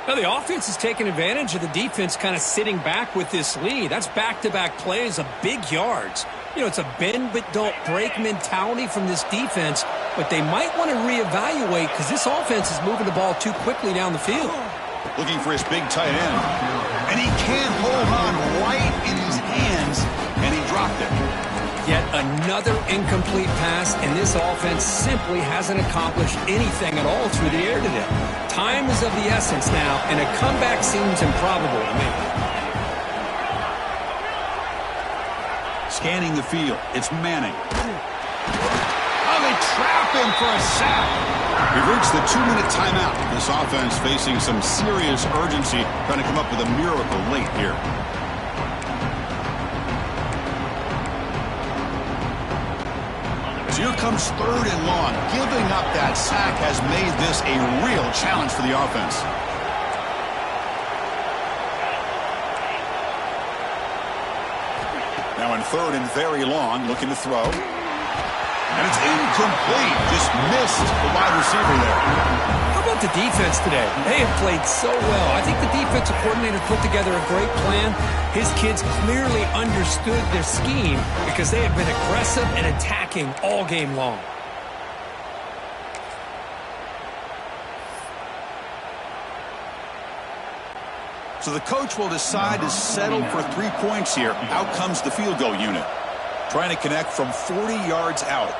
Now, the offense is taking advantage of the defense kind of sitting back with this lead. That's back-to-back plays of big yards. You know, it's a bend but don't break mentality from this defense, but they might want to reevaluate because this offense is moving the ball too quickly down the field. Looking for his big tight end. And he can't hold on right in his hands, and he dropped it. Yet another incomplete pass, and this offense simply hasn't accomplished anything at all through the air today. Time is of the essence now, and a comeback seems improbable to me. Scanning the field, it's Manning. Oh, they trap him for a sack. We've reached the 2-minute timeout. This offense facing some serious urgency, trying to come up with a miracle late here. Here comes third and long. Giving up that sack has made this a real challenge for the offense. Now in third and very long, looking to throw. And it's incomplete. Just missed the wide receiver there. How about the defense today? They have played so well. I think the defensive coordinator put together a great plan. His kids clearly understood their scheme because they have been aggressive and attacking all game long. So the coach will decide to settle for 3 points here. Out comes the field goal unit, trying to connect from 40 yards out.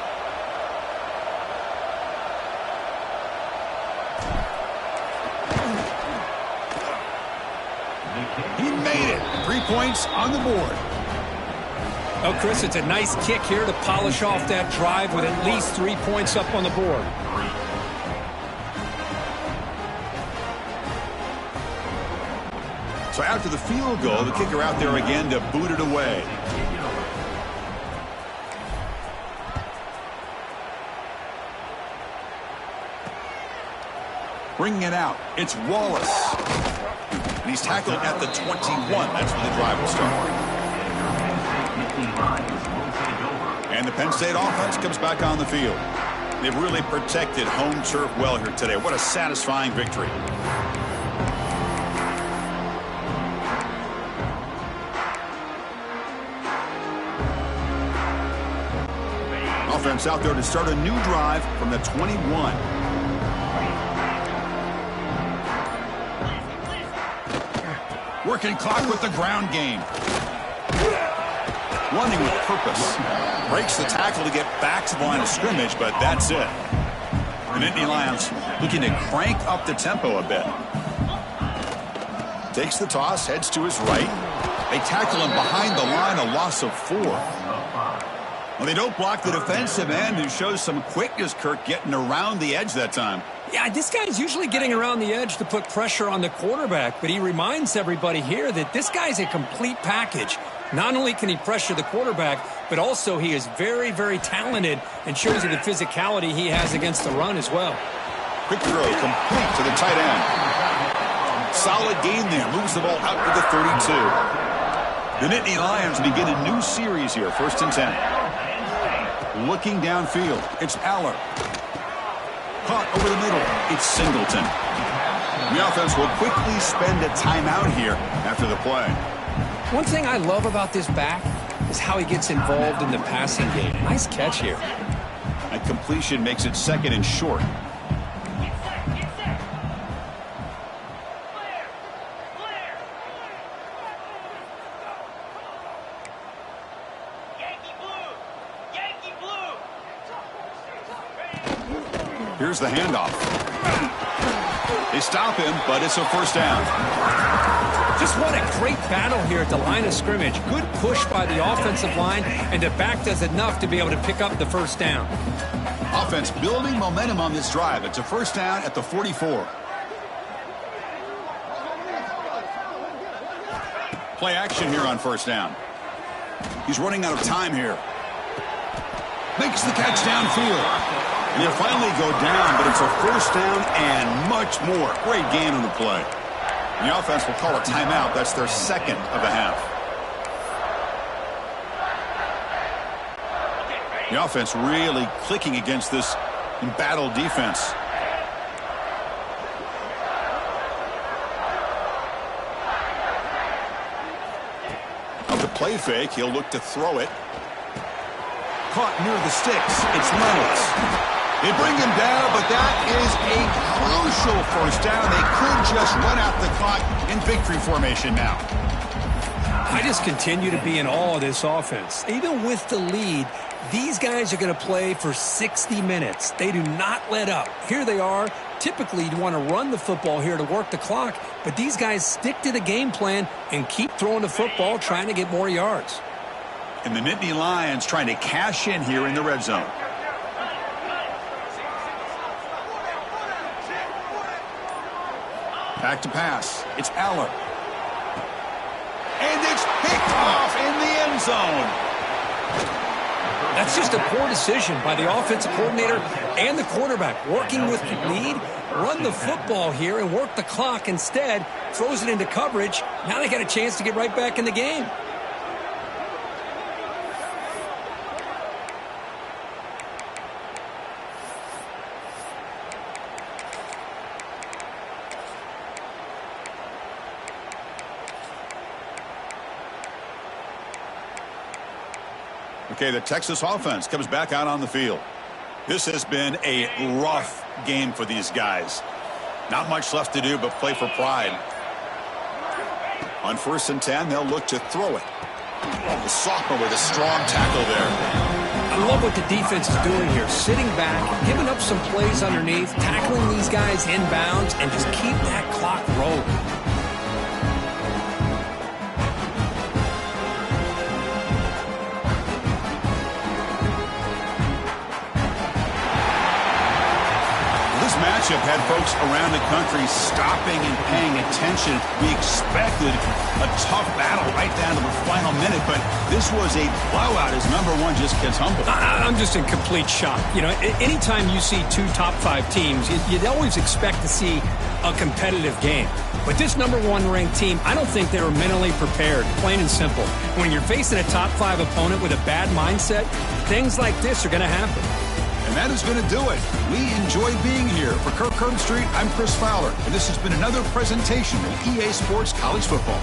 He made it. 3 points on the board. Oh, Chris, it's a nice kick here to polish off that drive with at least 3 points up on the board. So after the field goal, the kicker out there again to boot it away. Bringing it out, it's Wallace. And he's tackled at the 21. That's where the drive will start. And the Penn State offense comes back on the field. They've really protected home turf well here today. What a satisfying victory. Offense out there to start a new drive from the 21. Working clock with the ground game. Running with purpose. Breaks the tackle to get back to the line of scrimmage, but that's it. And Nittany Lions looking to crank up the tempo a bit. Takes the toss, heads to his right. They tackle him behind the line, a loss of 4. Well, they don't block the defensive end, who shows some quickness, Kirk, getting around the edge that time. Yeah, this guy's usually getting around the edge to put pressure on the quarterback, but he reminds everybody here that this guy's a complete package. Not only can he pressure the quarterback, but also he is very, very talented and shows you the physicality he has against the run as well. Quick throw complete to the tight end. Solid gain there. Moves the ball out to the 32. The Nittany Lions begin a new series here. 1st and 10. Looking downfield, it's Aller. Caught over the middle, it's Singleton. The offense will quickly spend a timeout here after the play. One thing I love about this back is how he gets involved in the passing game. Nice catch here. A completion makes it 2nd and short. Here's the handoff. They stop him, but it's a 1st down. Just what a great battle here at the line of scrimmage. Good push by the offensive line, and the back does enough to be able to pick up the 1st down. Offense building momentum on this drive. It's a 1st down at the 44. Play action here on 1st down. He's running out of time here. Makes the catch downfield. And he'll finally go down, but it's a 1st down and much more. Great gain on the play. And the offense will call a timeout. That's their 2nd of the half. The offense really clicking against this embattled defense. Of the play fake, he'll look to throw it. Caught near the sticks. It's Reynolds. They bring him down, but that is a crucial 1st down. They could just run out the clock in victory formation now. I just continue to be in awe of this offense. Even with the lead, these guys are going to play for 60 minutes. They do not let up. Here they are. Typically, you want to run the football here to work the clock, but these guys stick to the game plan and keep throwing the football, trying to get more yards. And the Nittany Lions trying to cash in here in the red zone. Back to pass. It's Aller. And it's picked off in the end zone. That's just a poor decision by the offensive coordinator and the quarterback. Working with the lead, run the football here and work the clock. Instead, throws it into coverage. Now they got a chance to get right back in the game. Okay, the Texas offense comes back out on the field. This has been a rough game for these guys. Not much left to do but play for pride. On 1st and 10, they'll look to throw it. The sophomore with a strong tackle there. I love what the defense is doing here. Sitting back, giving up some plays underneath, tackling these guys inbounds, and just keep that clock rolling. Matchup had folks around the country stopping and paying attention. We expected a tough battle right down to the final minute, but this was a blowout as number one just gets humbled. I'm just in complete shock. You know, anytime you see two top 5 teams, you'd always expect to see a competitive game. But this number 1 ranked team, I don't think they were mentally prepared, plain and simple. When you're facing a top 5 opponent with a bad mindset, things like this are going to happen. And that is going to do it. We enjoy being here. For Kirk Herbstreit, I'm Chris Fowler, and this has been another presentation of EA Sports College Football.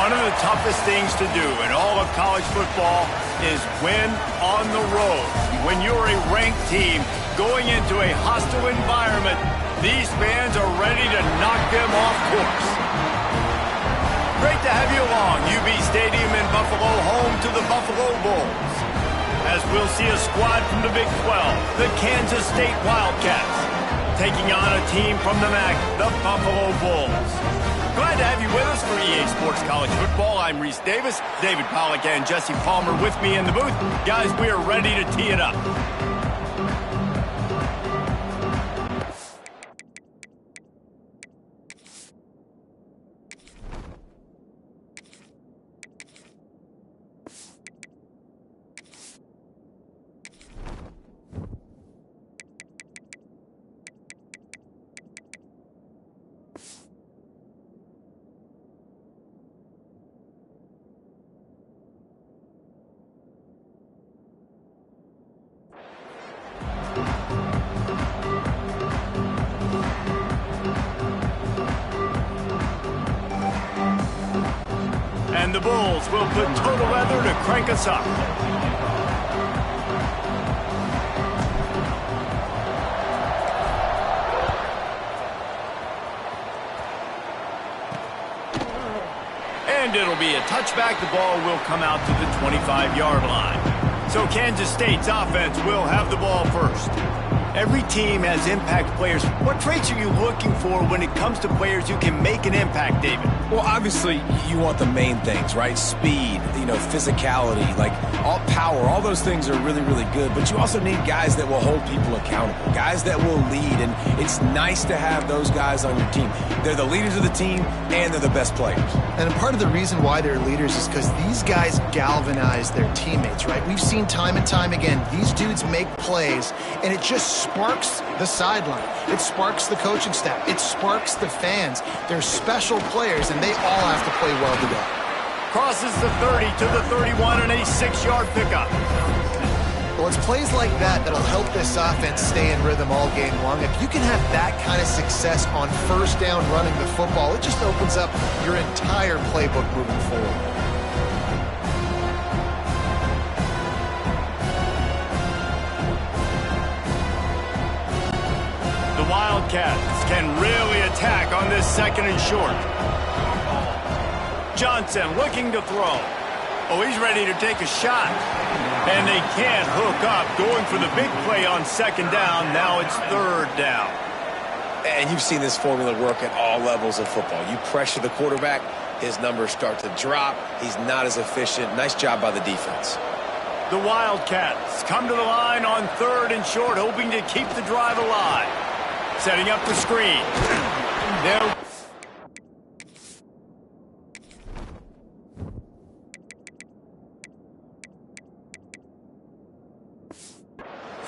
One of the toughest things to do in all of college football is win on the road. When you're a ranked team going into a hostile environment, these fans are ready to knock them off course. Great to have you along. UB Stadium in Buffalo, home to the Buffalo Bulls. As we'll see a squad from the Big 12, the Kansas State Wildcats, taking on a team from the MAC, the Buffalo Bulls. Glad to have you with us for EA Sports College Football. I'm Reese Davis, David Pollack and Jesse Palmer with me in the booth. Guys, we are ready to tee it up. And the Bulls will put total leather to crank us up. And it'll be a touchback. The ball will come out to the 25-yard line. So Kansas State's offense will have the ball first. Every team has impact players. What traits are you looking for when it comes to players who can make an impact, David? Well, obviously, you want the main things, right? Speed, physicality, like all power, all those things are really, really good. But you also need guys that will hold people accountable, guys that will lead. And it's nice to have those guys on your team. They're the leaders of the team, and they're the best players. And part of the reason why they're leaders is because these guys galvanize their teammates, right? We've seen time and time again, these dudes make plays, and it just sparks the sideline. It sparks the coaching staff. It sparks the fans. They're special players, and they all have to play well together. Crosses the 30 to the 31 and a 6-yard pickup. Well, it's plays like that that'll help this offense stay in rhythm all game long. If you can have that kind of success on first down running the football, it just opens up your entire playbook moving forward. The Wildcats can really attack on this second and short. Johnson looking to throw. Oh, he's ready to take a shot. And they can't hook up, going for the big play on second down. Now it's third down. And you've seen this formula work at all levels of football. You pressure the quarterback, his numbers start to drop. He's not as efficient. Nice job by the defense. The Wildcats come to the line on third and short, hoping to keep the drive alive. Setting up the screen. They'll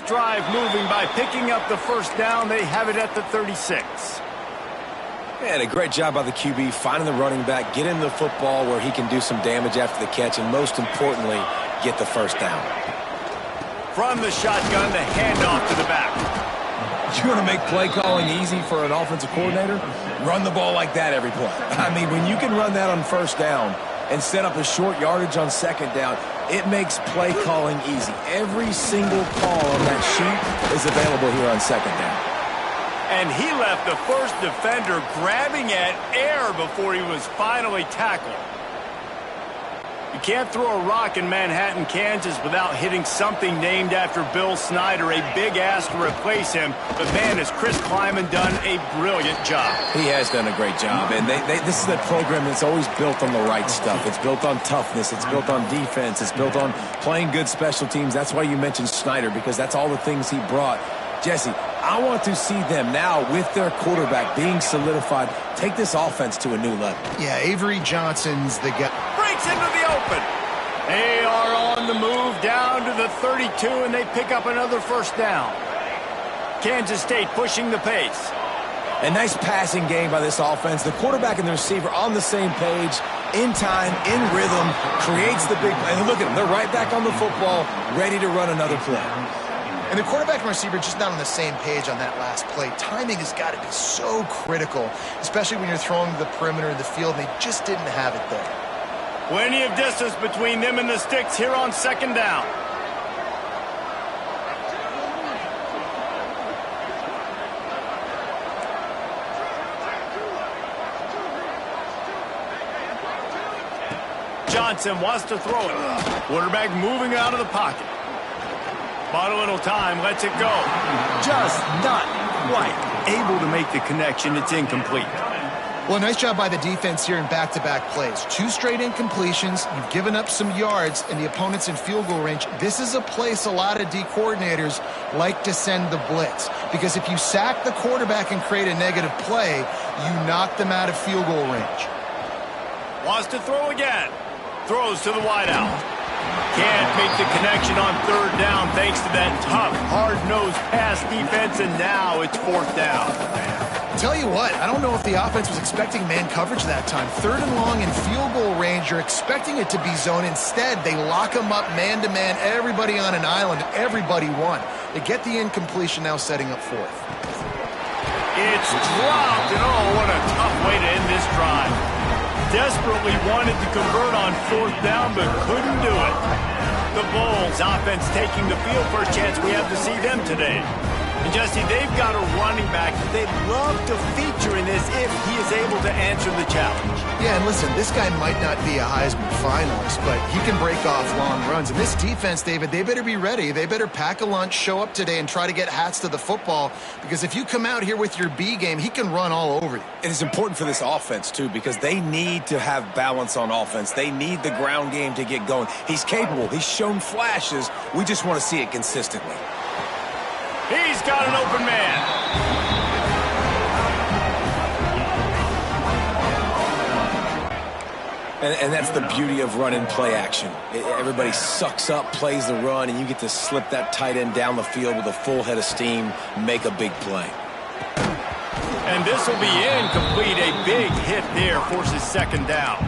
drive moving by picking up the first down. They have it at the 36. And a great job by the QB, finding the running back, getting the football where he can do some damage after the catch, and most importantly, get the first down. From the shotgun, the handoff to the back. You want to make play calling easy for an offensive coordinator? Run the ball like that every play. I mean, when you can run that on first down and set up a short yardage on second down, it makes play calling easy. Every single call on that sheet is available here on second down. And he left the first defender grabbing at air before he was finally tackled. You can't throw a rock in Manhattan, Kansas without hitting something named after Bill Snyder, a big ass to replace him. But man, has Chris Kleiman done a brilliant job. He has done a great job, and this is a program that's always built on the right stuff. It's built on toughness. It's built on defense. It's built on playing good special teams. That's why you mentioned Snyder, because that's all the things he brought. Jesse, I want to see them now with their quarterback being solidified take this offense to a new level. Yeah, Avery Johnson's the guy. Breaks into the open. They are on the move down to the 32, and they pick up another first down. Kansas State pushing the pace. A nice passing game by this offense. The quarterback and the receiver on the same page, in time, in rhythm, creates the big play. And look at them. They're right back on the football, ready to run another play. And the quarterback and receiver just not on the same page on that last play. Timing has got to be so critical, especially when you're throwing to the perimeter of the field. They just didn't have it there. Plenty of distance between them and the sticks here on second down. Johnson wants to throw it. Quarterback moving out of the pocket. Bought a little time, lets it go. Just not quite able to make the connection. It's incomplete. Well, nice job by the defense here in back-to-back plays. 2 straight incompletions. You've given up some yards, and the opponent's in field goal range. This is a place a lot of D coordinators like to send the blitz, because if you sack the quarterback and create a negative play, you knock them out of field goal range. Wants to throw again. Throws to the wideout. Can't make the connection on third down thanks to that tough, hard-nosed pass defense, and now it's fourth down. Tell you what, I don't know if the offense was expecting man coverage that time. 3rd and long in field goal range, you're expecting it to be zone. Instead, they lock them up man-to-man, everybody on an island, everybody won. They get the incompletion, now setting up 4th. It's dropped, and oh, what a tough way to end this drive. Desperately wanted to convert on 4th down, but couldn't do it. The Bulls offense taking the field. First chance we have to see them today. And Jesse, they've got a running back that they'd love to feature in this if he is able to answer the challenge. Yeah, and listen, this guy might not be a Heisman finalist, but he can break off long runs. And this defense, David, they better be ready. They better pack a lunch, show up today, and try to get hats to the football, because if you come out here with your B game, he can run all over you. And it's important for this offense, too, because they need to have balance on offense. They need the ground game to get going. He's capable. He's shown flashes. We just want to see it consistently. He's got an open man. And that's the beauty of running play action. Everybody sucks up, plays the run, and you get to slip that tight end down the field with a full head of steam, make a big play. And this will be incomplete. A big hit there forces second down.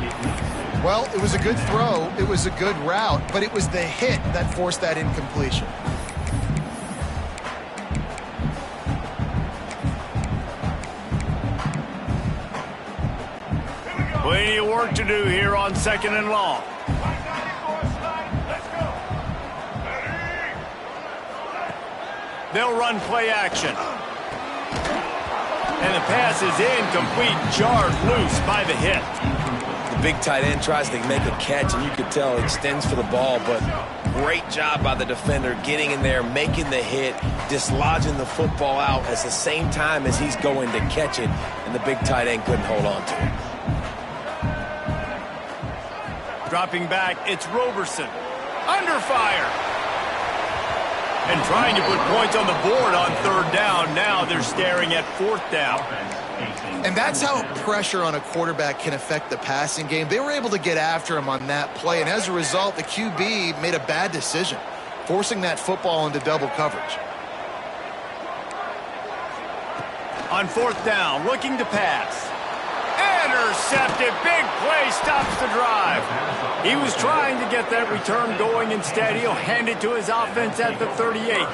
Well, it was a good throw. It was a good route, but it was the hit that forced that incompletion. Plenty of work to do here on second and long. They'll run play action. And the pass is incomplete, jarred loose by the hit. The big tight end tries to make a catch, and you could tell he extends for the ball, but great job by the defender getting in there, making the hit, dislodging the football out at the same time as he's going to catch it, and the big tight end couldn't hold on to it. Dropping back, it's Roberson. Under fire. And trying to put points on the board on third down. Now they're staring at 4th down. And that's how pressure on a quarterback can affect the passing game. They were able to get after him on that play, and as a result, the QB made a bad decision, forcing that football into double coverage. On 4th down, looking to pass. Intercepted. Big play stops the drive. He was trying to get that return going. Instead, he'll hand it to his offense at the 38.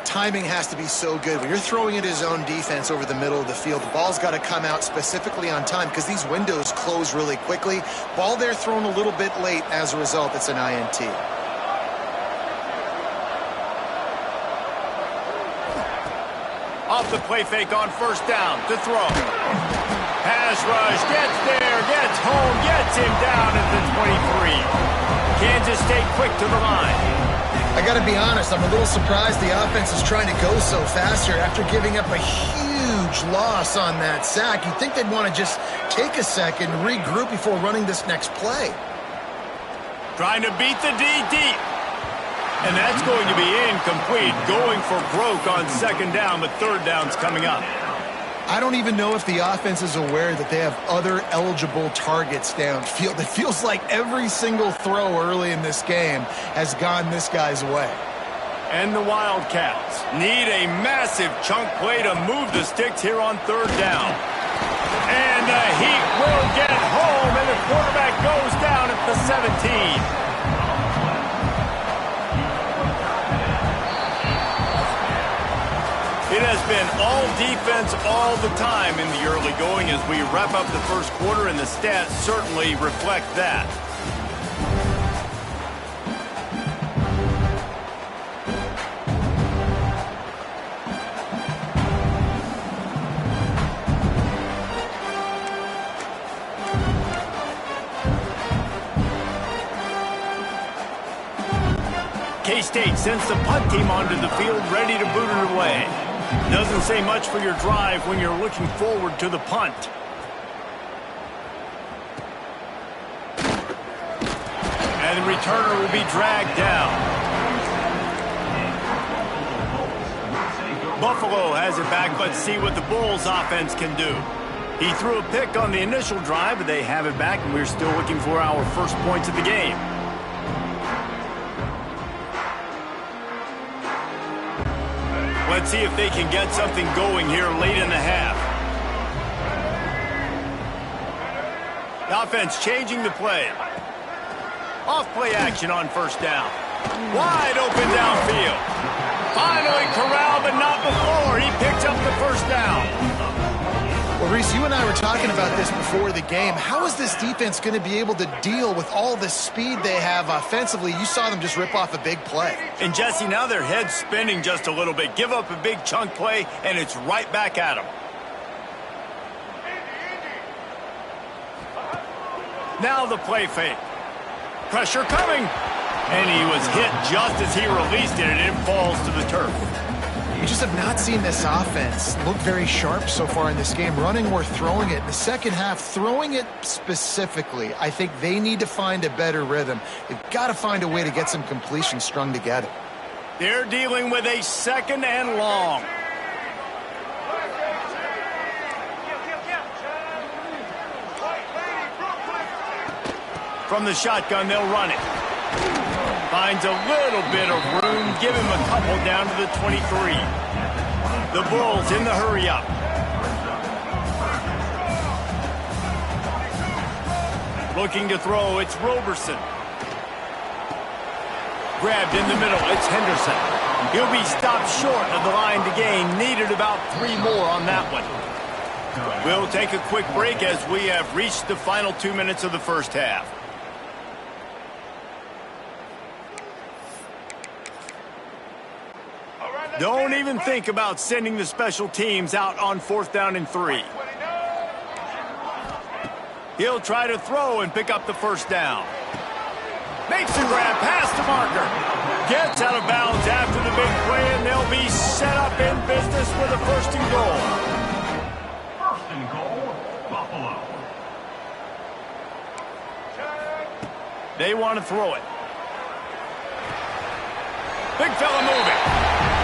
Timing has to be so good. When you're throwing at his own defense over the middle of the field, the ball's got to come out specifically on time because these windows close really quickly. Ball there thrown a little bit late. As a result, it's an INT. Off the play fake on 1st down to throw. Pass rush, gets there, gets home, gets him down at the 23. Kansas State quick to the line. I got to be honest, I'm a little surprised the offense is trying to go so fast here after giving up a huge loss on that sack. You'd think they'd want to just take a second, regroup before running this next play. Trying to beat the D deep. And that's going to be incomplete. Going for broke on 2nd down, but 3rd down's coming up. I don't even know if the offense is aware that they have other eligible targets downfield. It feels like every single throw early in this game has gone this guy's way. And the Wildcats need a massive chunk play to move the sticks here on 3rd down. And the Heat will get home, and the quarterback goes down at the 17. It has been all defense all the time in the early going as we wrap up the first quarter, and the stats certainly reflect that. K-State sends the punt team onto the field, ready to boot it away. Doesn't say much for your drive when you're looking forward to the punt. And the returner will be dragged down. Buffalo has it back. Let's see what the Bulls offense can do. He threw a pick on the initial drive, but they have it back, and we're still looking for our first points of the game. Let's see if they can get something going here late in the half. The offense changing the play. Off play action on first down. Wide open downfield. Finally corralled, but not before. He picks up the first down. Well, Reese, you and I were talking about this before the game. How is this defense going to be able to deal with all the speed they have offensively? You saw them just rip off a big play. And, Jesse, now their head's spinning just a little bit. Give up a big chunk play, and it's right back at them. Now the play fake. Pressure coming. And he was hit just as he released it, and it falls to the turf. We just have not seen this offense look very sharp so far in this game, running or throwing it. In the second half, throwing it specifically, I think they need to find a better rhythm. They've got to find a way to get some completion strung together. They're dealing with a second and long. From the shotgun, they'll run it. Finds a little bit of room. Give him a couple down to the 23. The Bulls in the hurry up. Looking to throw, it's Roberson. Grabbed in the middle, it's Henderson. He'll be stopped short of the line to gain. Needed about 3 more on that one. We'll take a quick break as we have reached the final 2 minutes of the first half. Don't even think about sending the special teams out on 4th down and 3. He'll try to throw and pick up the first down. Makes a grab past the marker. Gets out of bounds after the big play, and they'll be set up in business with a 1st and goal. 1st and goal, Buffalo. They want to throw it. Big fella moving.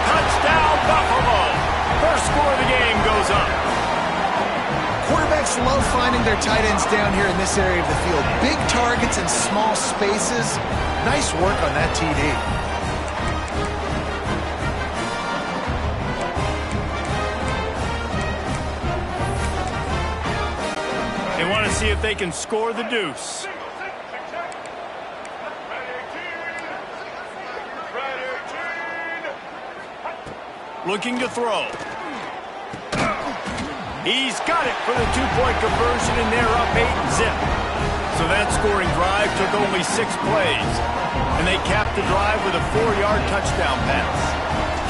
Touchdown, Buffalo. First score of the game goes up. Quarterbacks love finding their tight ends down here in this area of the field. Big targets in small spaces. Nice work on that TD. They want to see if they can score the deuce. Looking to throw. He's got it for the 2-point conversion, and they're up 8-zip. So that scoring drive took only 6 plays. And they capped the drive with a 4-yard touchdown pass.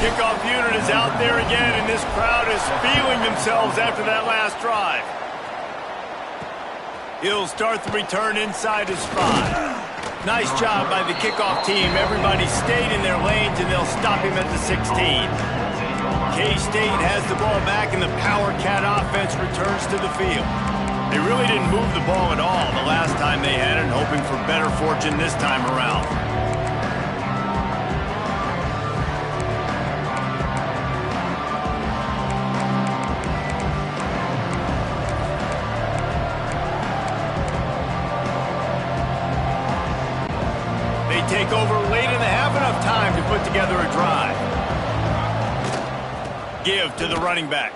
Kickoff unit is out there again, and this crowd is feeling themselves after that last drive. He'll start the return inside his 5. Nice job by the kickoff team. Everybody stayed in their lanes, and they'll stop him at the 16. K-State has the ball back, and the Power Cat offense returns to the field. They really didn't move the ball at all the last time they had it, hoping for better fortune this time around. They take over late in the half, enough time to put together a drive. Give to the running back.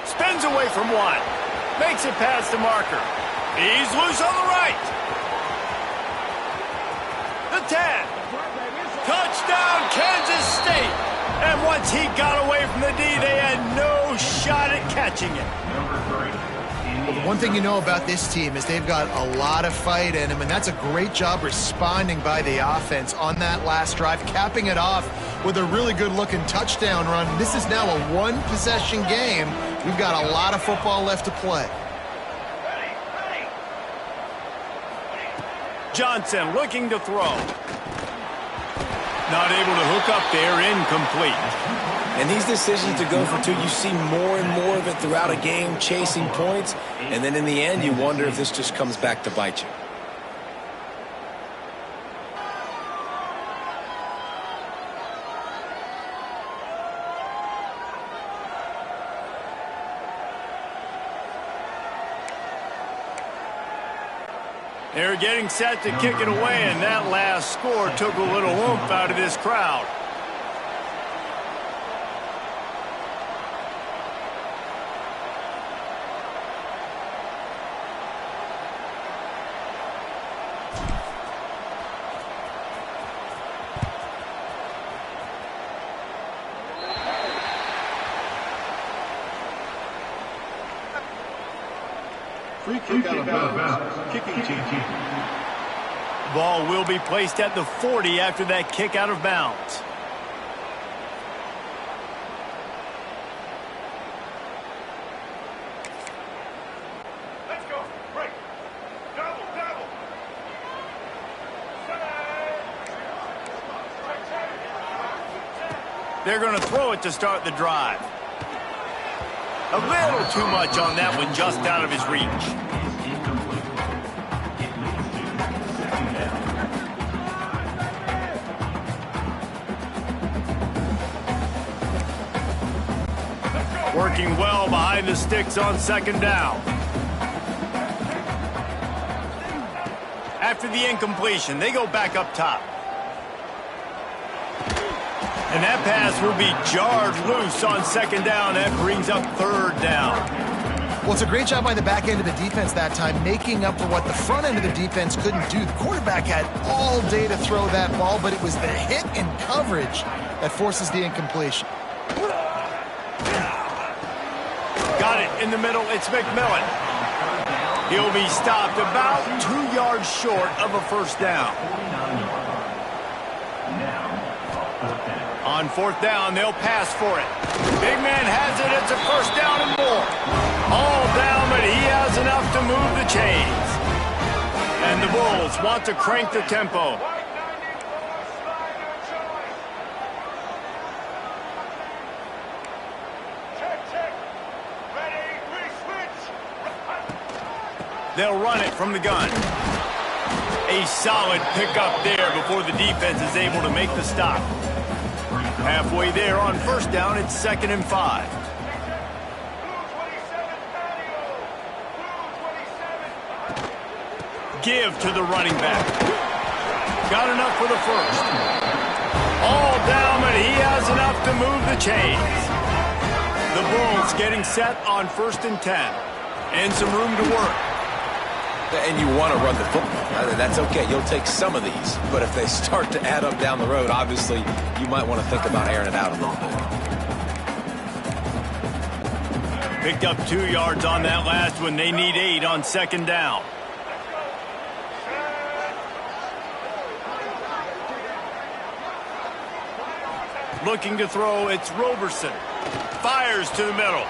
Spins away from 1. Makes it past the marker. He's loose on the right. The 10. Touchdown, Kansas State. And once he got away from the D, they had no shot at catching it. Well, the one thing you know about this team is they've got a lot of fight in them, and that's a great job responding by the offense on that last drive, capping it off with a really good-looking touchdown run. This is now a one-possession game. We've got a lot of football left to play. Johnson looking to throw. Not able to hook up there, incomplete. And these decisions to go for two, you see more and more of it throughout a game, chasing points. And then in the end, you wonder if this just comes back to bite you. They're getting set to kick it away, and that last score took a little oomph out of this crowd. Free kick out of bounds. Kicking team. Ball will be placed at the 40 after that kick out of bounds. Let's go. Break. Double. They're going to throw it to start the drive. A little too much on that one, just out of his reach. Working well behind the sticks on second down. After the incompletion, they go back up top. And that pass will be jarred loose on second down. That brings up third down. Well, it's a great job by the back end of the defense that time, making up for what the front end of the defense couldn't do. The quarterback had all day to throw that ball, but it was the hit and coverage that forces the incompletion. Got it in the middle. It's McMillan. He'll be stopped about 2 yards short of a first down. On fourth down, they'll pass for it. Big man has it. It's a first down and more. All down, but he has enough to move the chains. And the Bulls want to crank the tempo. They'll run it from the gun. A solid pickup there before the defense is able to make the stop. Halfway there on first down, it's 2nd and 5. Give to the running back. Got enough for the first. All down, but he has enough to move the chains. The Bulls getting set on 1st and 10. And some room to work. And you want to run the football. That's okay. You'll take some of these. But if they start to add up down the road, obviously, you might want to think about airing it out a little bit. Picked up 2 yards on that last one. They need 8 on second down. Looking to throw, it's Roberson. Fires to the middle.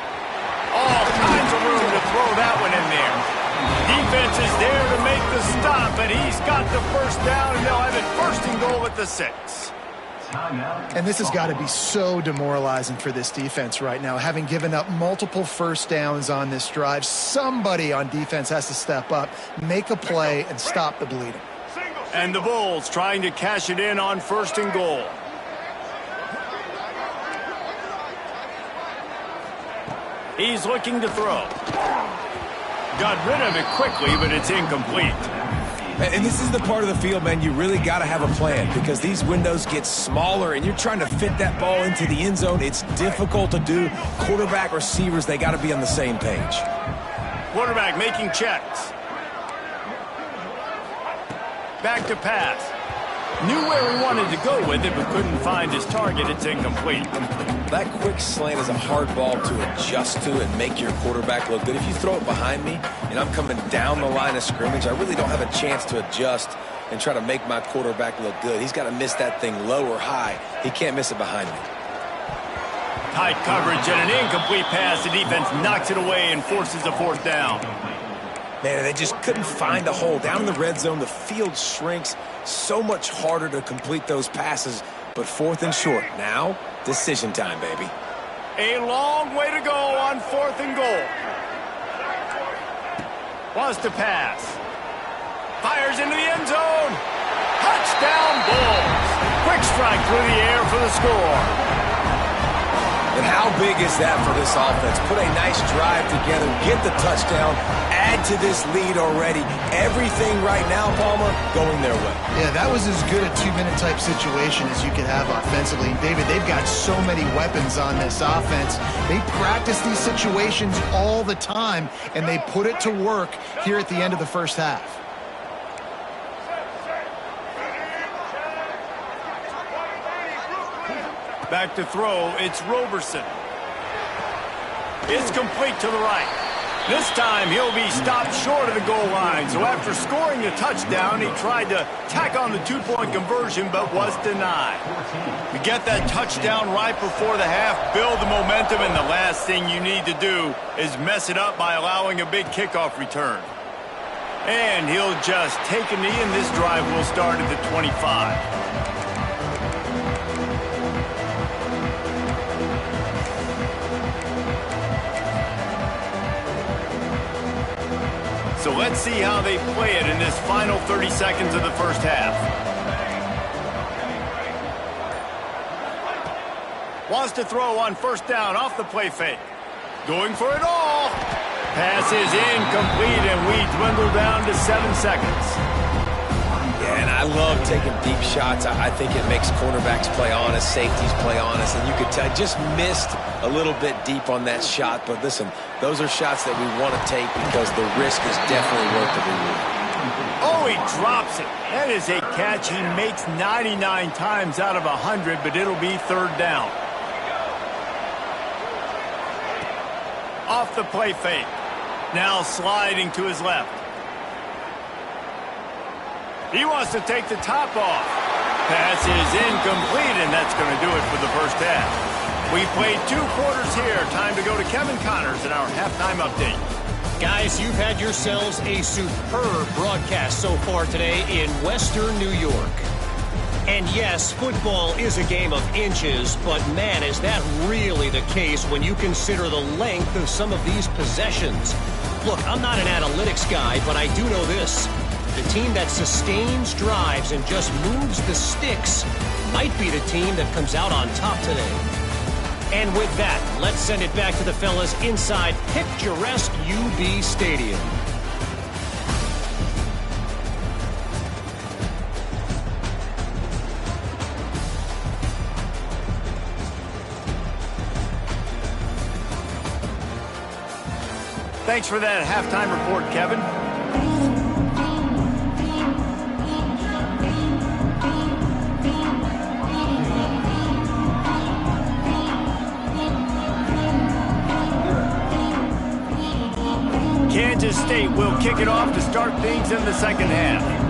All kinds of room to throw that one in there. Defense is there to make the stop, and he's got the first down, and they'll have it 1st and goal at the 6. And this has got to be so demoralizing for this defense right now. Having given up multiple first downs on this drive, somebody on defense has to step up, make a play, and stop the bleeding. And the Bulls trying to cash it in on 1st and goal. He's looking to throw. Got rid of it quickly, but it's incomplete. And this is the part of the field, man, you really got to have a plan because these windows get smaller and you're trying to fit that ball into the end zone. It's difficult to do. Quarterback, receivers, they got to be on the same page. Quarterback making checks. Back to pass. Knew where he wanted to go with it, but couldn't find his target. It's incomplete. That quick slant is a hard ball to adjust to and make your quarterback look good. If you throw it behind me and I'm coming down the line of scrimmage, I really don't have a chance to adjust and try to make my quarterback look good. He's got to miss that thing low or high. He can't miss it behind me. Tight coverage and an incomplete pass. The defense knocks it away and forces a fourth down. Man, they just couldn't find a hole. Down in the red zone, the field shrinks. So much harder to complete those passes, but fourth and short. Now, decision time, baby. A long way to go on fourth and goal. Wants to pass. Fires into the end zone. Touchdown, Bulls. Quick strike through the air for the score. And how big is that for this offense? Put a nice drive together, get the touchdown, add to this lead already. Everything right now, Palmer, going their way. Yeah, that was as good a two-minute type situation as you could have offensively. And David, they've got so many weapons on this offense. They practice these situations all the time, and they put it to work here at the end of the first half. Back to throw, it's Roberson. It's complete to the right. This time he'll be stopped short of the goal line. So after scoring the touchdown, he tried to tack on the two-point conversion but was denied. You get that touchdown right before the half, build the momentum, and the last thing you need to do is mess it up by allowing a big kickoff return. And he'll just take a knee, and this drive will start at the 25. So let's see how they play it in this final 30 seconds of the first half. Wants to throw on first down off the play fake. Going for it all. Pass is incomplete, and we dwindle down to 7 seconds. Yeah, and I love taking deep shots. I think it makes cornerbacks play honest, safeties play honest, and you could tell just missed a little bit deep on that shot. But listen, those are shots that we want to take because the risk is definitely worth the reward. Oh, he drops it. That is a catch he makes 99 times out of 100, but it'll be third down. Off the play fake. Now sliding to his left. He wants to take the top off. Pass is incomplete, and that's going to do it for the first half. We played 2 quarters here. Time to go to Kevin Connors in our halftime update. Guys, you've had yourselves a superb broadcast so far today in Western New York. And yes, football is a game of inches, but man, is that really the case when you consider the length of some of these possessions. Look, I'm not an analytics guy, but I do know this. The team that sustains drives and just moves the sticks might be the team that comes out on top today. And with that, let's send it back to the fellas inside picturesque UB Stadium. Thanks for that halftime report, Kevin. Kansas State will kick it off to start things in the second half.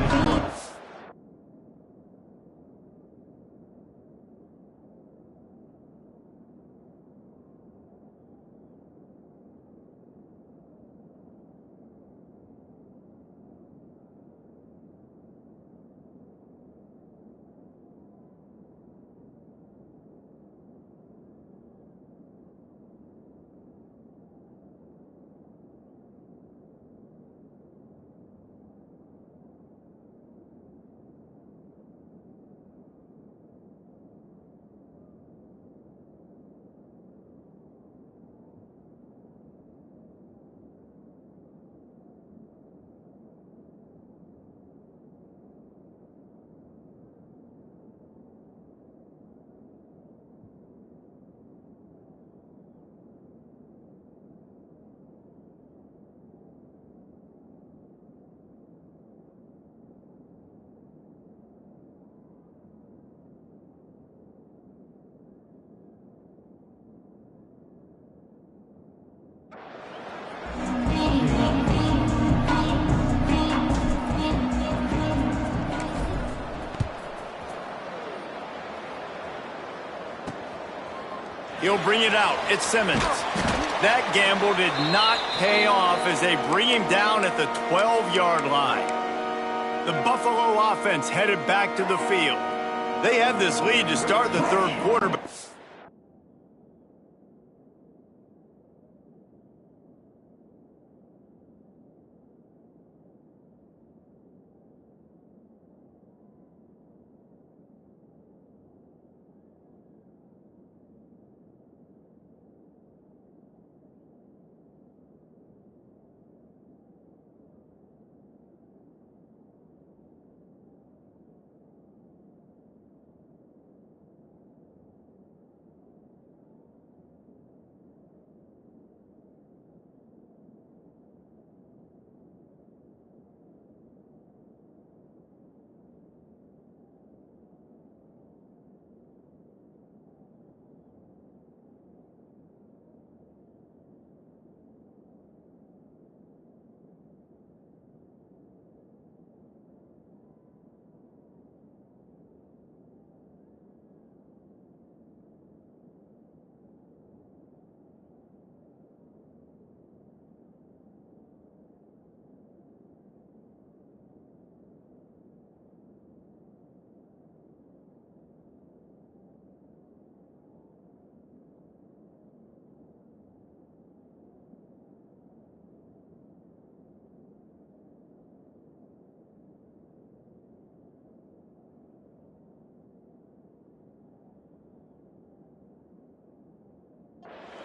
He'll bring it out. It's Simmons. That gamble did not pay off as they bring him down at the 12-yard line. The Buffalo offense headed back to the field. They have this lead to start the third quarter.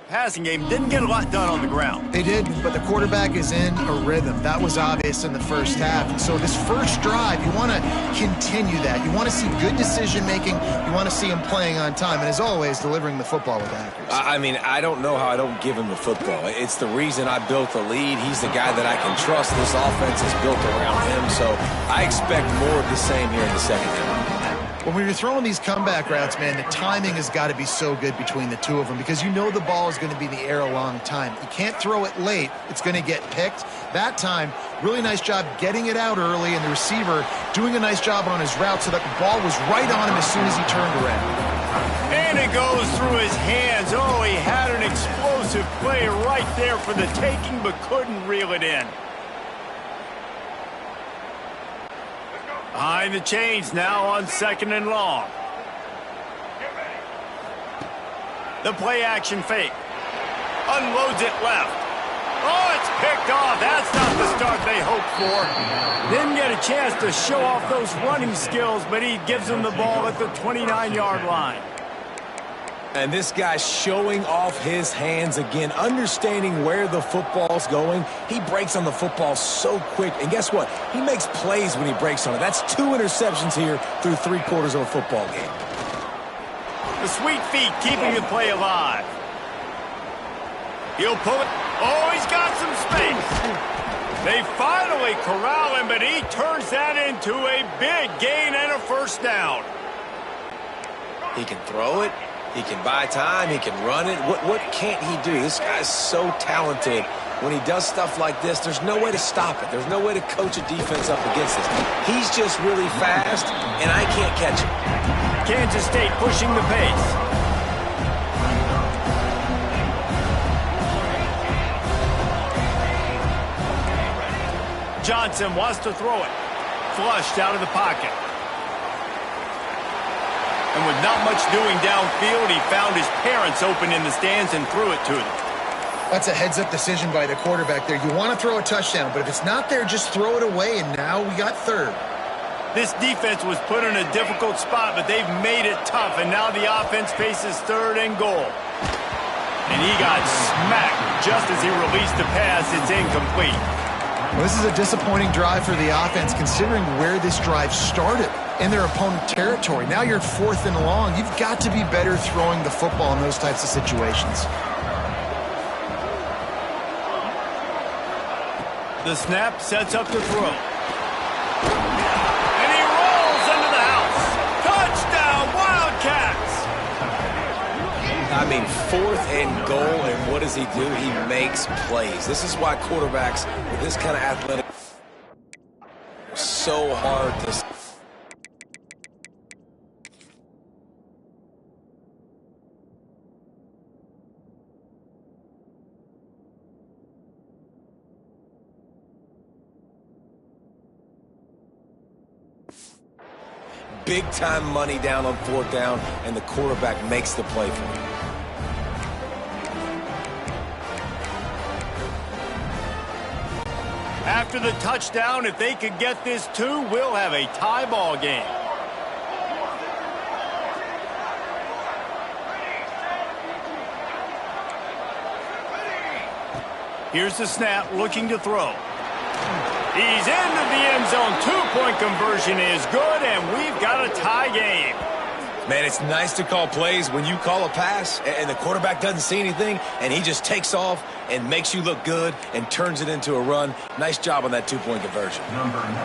Passing game didn't get a lot done on the ground. They did, but the quarterback is in a rhythm. That was obvious in the first half. And so this first drive, you want to continue that. You want to see good decision-making. You want to see him playing on time. And as always, delivering the football with accuracy. I mean, I don't know how I don't give him the football. It's the reason I built the lead. He's the guy that I can trust. This offense is built around him. So I expect more of the same here in the second half. When you're throwing these comeback routes, man, the timing has got to be so good between the two of them because you know the ball is going to be in the air a long time. You can't throw it late. It's going to get picked. That time, really nice job getting it out early, and the receiver doing a nice job on his route so that the ball was right on him as soon as he turned around. And it goes through his hands. Oh, he had an explosive play right there for the taking, but couldn't reel it in. Behind the chains now on 2nd and long. The play action fake. Unloads it left. Oh, it's picked off. That's not the start they hoped for. Didn't get a chance to show off those running skills, but he gives them the ball at the 29-yard line. And this guy's showing off his hands again, understanding where the football's going. He breaks on the football so quick. And guess what? He makes plays when he breaks on it. That's 2 interceptions here through 3 quarters of a football game. The sweet feet keeping the play alive. He'll pull it. Oh, he's got some space. They finally corral him, but he turns that into a big gain and a first down. He can throw it. He can buy time. He can run it. What can't he do? This guy's so talented. When he does stuff like this, there's no way to stop it. There's no way to coach a defense up against this. He's just really fast, and I can't catch him. Kansas State pushing the pace. Johnson wants to throw it. Flushed out of the pocket. And with not much doing downfield, he found his parents open in the stands and threw it to them. That's a heads-up decision by the quarterback there. You want to throw a touchdown, but if it's not there, just throw it away, and now we got third. This defense was put in a difficult spot, but they've made it tough, and now the offense faces 3rd and goal. And he got smacked just as he released the pass. It's incomplete. Well, this is a disappointing drive for the offense, considering where this drive started in their opponent territory. Now you're at 4th and long. You've got to be better throwing the football in those types of situations. The snap sets up to throw. And he rolls into the house. Touchdown, Wildcats! I mean, 4th and goal, and what does he do? He makes plays. This is why quarterbacks with this kind of athletic so hard to... big-time money down on 4th down, and the quarterback makes the play for you. After the touchdown, if they could get this too, we'll have a tie ball game. Here's the snap, looking to throw. He's into the end zone. 2-point conversion is good, and we've got a tie game. Man, it's nice to call plays when you call a pass and the quarterback doesn't see anything, and he just takes off and makes you look good and turns it into a run. Nice job on that 2-point conversion.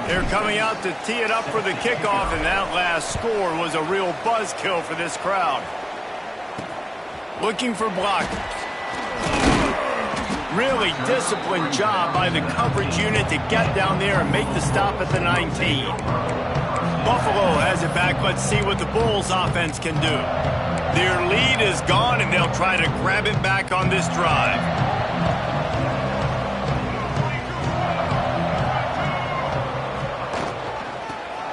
They're coming out to tee it up for the kickoff, and that last score was a real buzzkill for this crowd. Looking for blockers. Really disciplined job by the coverage unit to get down there and make the stop at the 19. Buffalo has it back. Let's see what the Bulls offense can do. Their lead is gone, and they'll try to grab it back on this drive.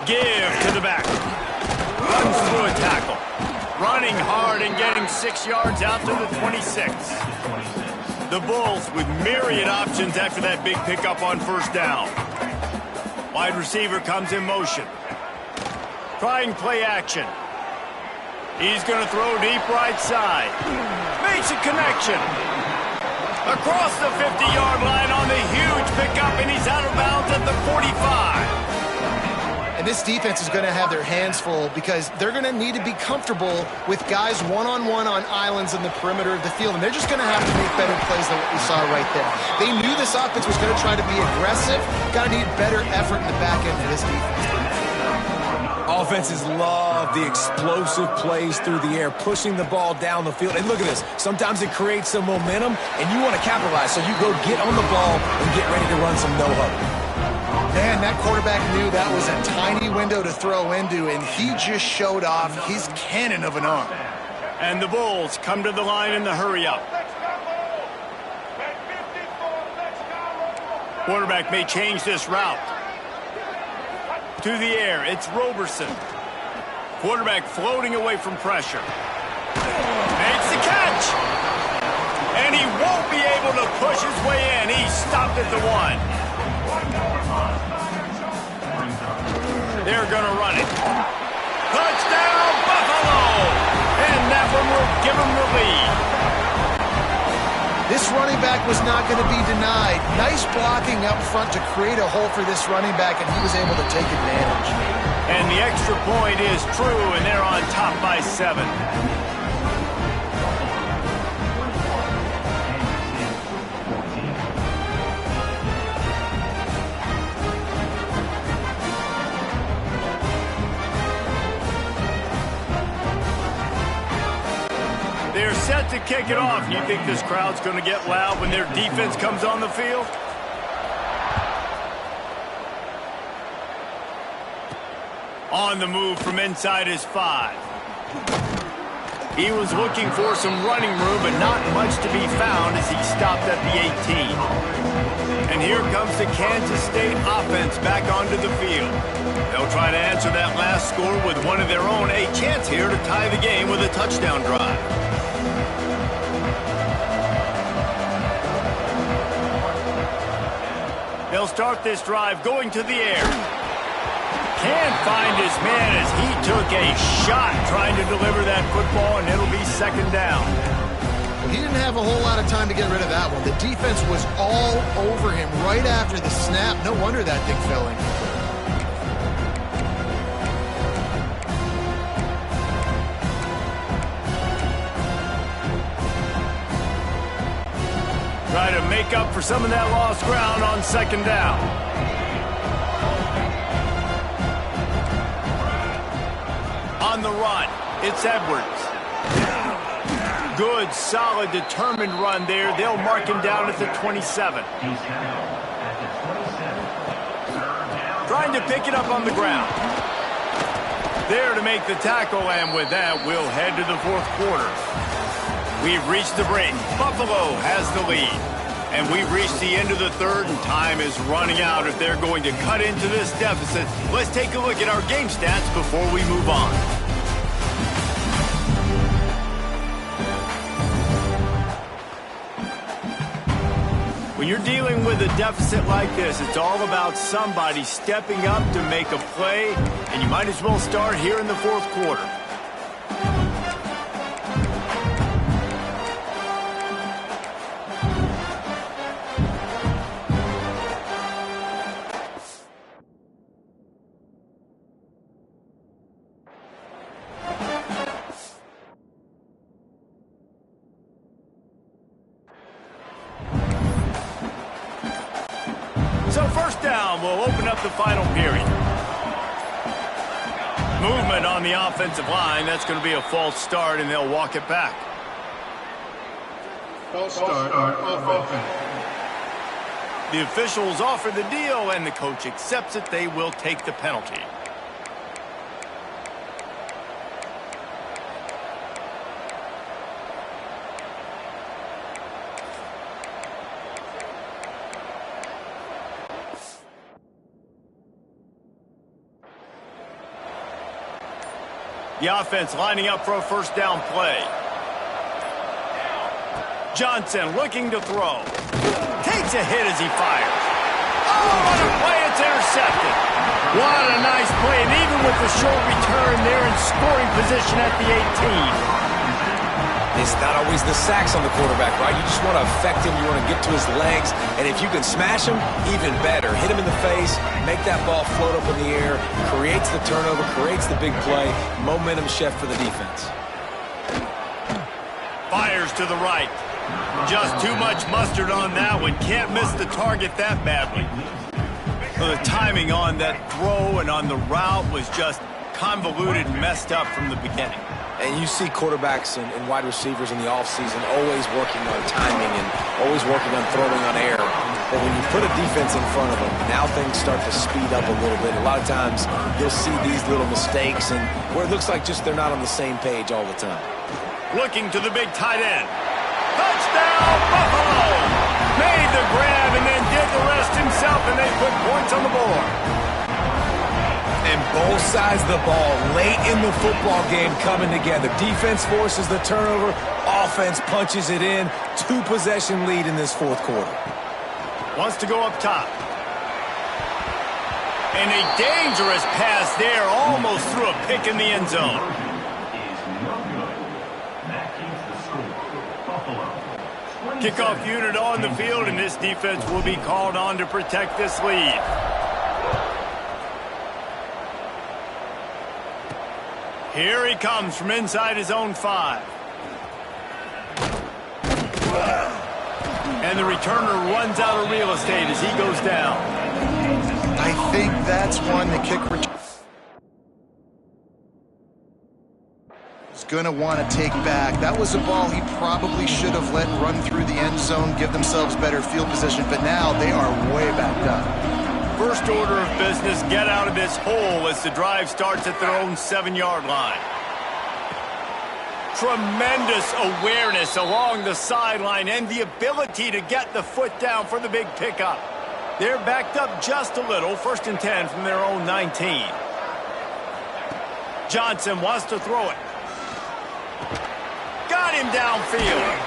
Give to the back. Runs through a tackle. Running hard and getting 6 yards out to the 26. The Bulls with myriad options after that big pickup on 1st down. Wide receiver comes in motion. Trying play action. He's going to throw deep right side. Makes a connection. Across the 50-yard line on the huge pickup, and he's out of bounds at the 45. And this defense is going to have their hands full because they're going to need to be comfortable with guys one-on-one on islands in the perimeter of the field. And they're just going to have to make better plays than what we saw right there. They knew this offense was going to try to be aggressive. Got to need better effort in the back end of this defense. Offenses love the explosive plays through the air, pushing the ball down the field. And look at this. Sometimes it creates some momentum, and you want to capitalize. So you go get on the ball and get ready to run some no-huddle. Man, that quarterback knew that was a tiny window to throw into, and he just showed off his cannon of an arm. And the Bulls come to the line in the hurry-up. Quarterback may change this route. To the air, it's Roberson. Quarterback floating away from pressure. Makes the catch! And he won't be able to push his way in. He stopped at the 1. They're going to run it. Touchdown, Buffalo! And that one will give them the lead. This running back was not going to be denied. Nice blocking up front to create a hole for this running back, and he was able to take advantage. And the extra point is true, and they're on top by 7. They're set to kick it off. You think this crowd's going to get loud when their defense comes on the field? On the move from inside his 5. He was looking for some running room, but not much to be found as he stopped at the 18. And here comes the Kansas State offense back onto the field. They'll try to answer that last score with one of their own. A chance here to tie the game with a touchdown drive. They'll start this drive going to the air. Can't find his man as he took a shot trying to deliver that football, and it'll be 2nd down. He didn't have a whole lot of time to get rid of that one. The defense was all over him right after the snap. No wonder that thing fell in. Try to make up for some of that lost ground on 2nd down. On the run, it's Edwards. Good, solid, determined run there. They'll mark him down at the 27. Trying to pick it up on the ground. There to make the tackle, and with that, we'll head to the 4th quarter. We've reached the break. Buffalo has the lead. And we've reached the end of the third, and time is running out if they're going to cut into this deficit. Let's take a look at our game stats before we move on. When you're dealing with a deficit like this, it's all about somebody stepping up to make a play, and you might as well start here in the fourth quarter. So first down will open up the final period. Movement on the offensive line. That's going to be a false start, and they'll walk it back. False start offense. The officials offer the deal, and the coach accepts it. They will take the penalty. The offense lining up for a first down play. Johnson looking to throw. Takes a hit as he fires. Oh, what a play. It's intercepted. What a nice play. And even with the short return, they're in scoring position at the 18. It's not always the sacks on the quarterback, right? You just want to affect him. You want to get to his legs. And if you can smash him, even better. Hit him in the face, make that ball float up in the air, creates the turnover, creates the big play. Momentum shift for the defense. Fires to the right. Just too much mustard on that one. Can't miss the target that badly. So the timing on that throw and on the route was just convoluted and messed up from the beginning. And you see quarterbacks and wide receivers in the offseason always working on timing and always working on throwing on air. But when you put a defense in front of them, now things start to speed up a little bit. A lot of times you'll see these little mistakes and where it looks like just they're not on the same page all the time. Looking to the big tight end. Touchdown, Buffalo! Made the grab and then did the rest himself, and they put points on the board. And both sides of the ball late in the football game coming together. Defense forces the turnover. Offense punches it in. 2-possession lead in this fourth quarter. Wants to go up top. And a dangerous pass there. Almost threw a pick in the end zone. Kickoff unit on the field, and this defense will be called on to protect this lead. Here he comes from inside his own 5. And the returner runs out of real estate as he goes down. I think that's one the kick return is going to want to take back. That was a ball he probably should have let run through the end zone, give themselves better field position, but now they are way backed up. First order of business, get out of this hole as the drive starts at their own 7-yard line. Tremendous awareness along the sideline and the ability to get the foot down for the big pickup. They're backed up just a little, 1st and 10 from their own 19. Johnson wants to throw it. Got him downfield.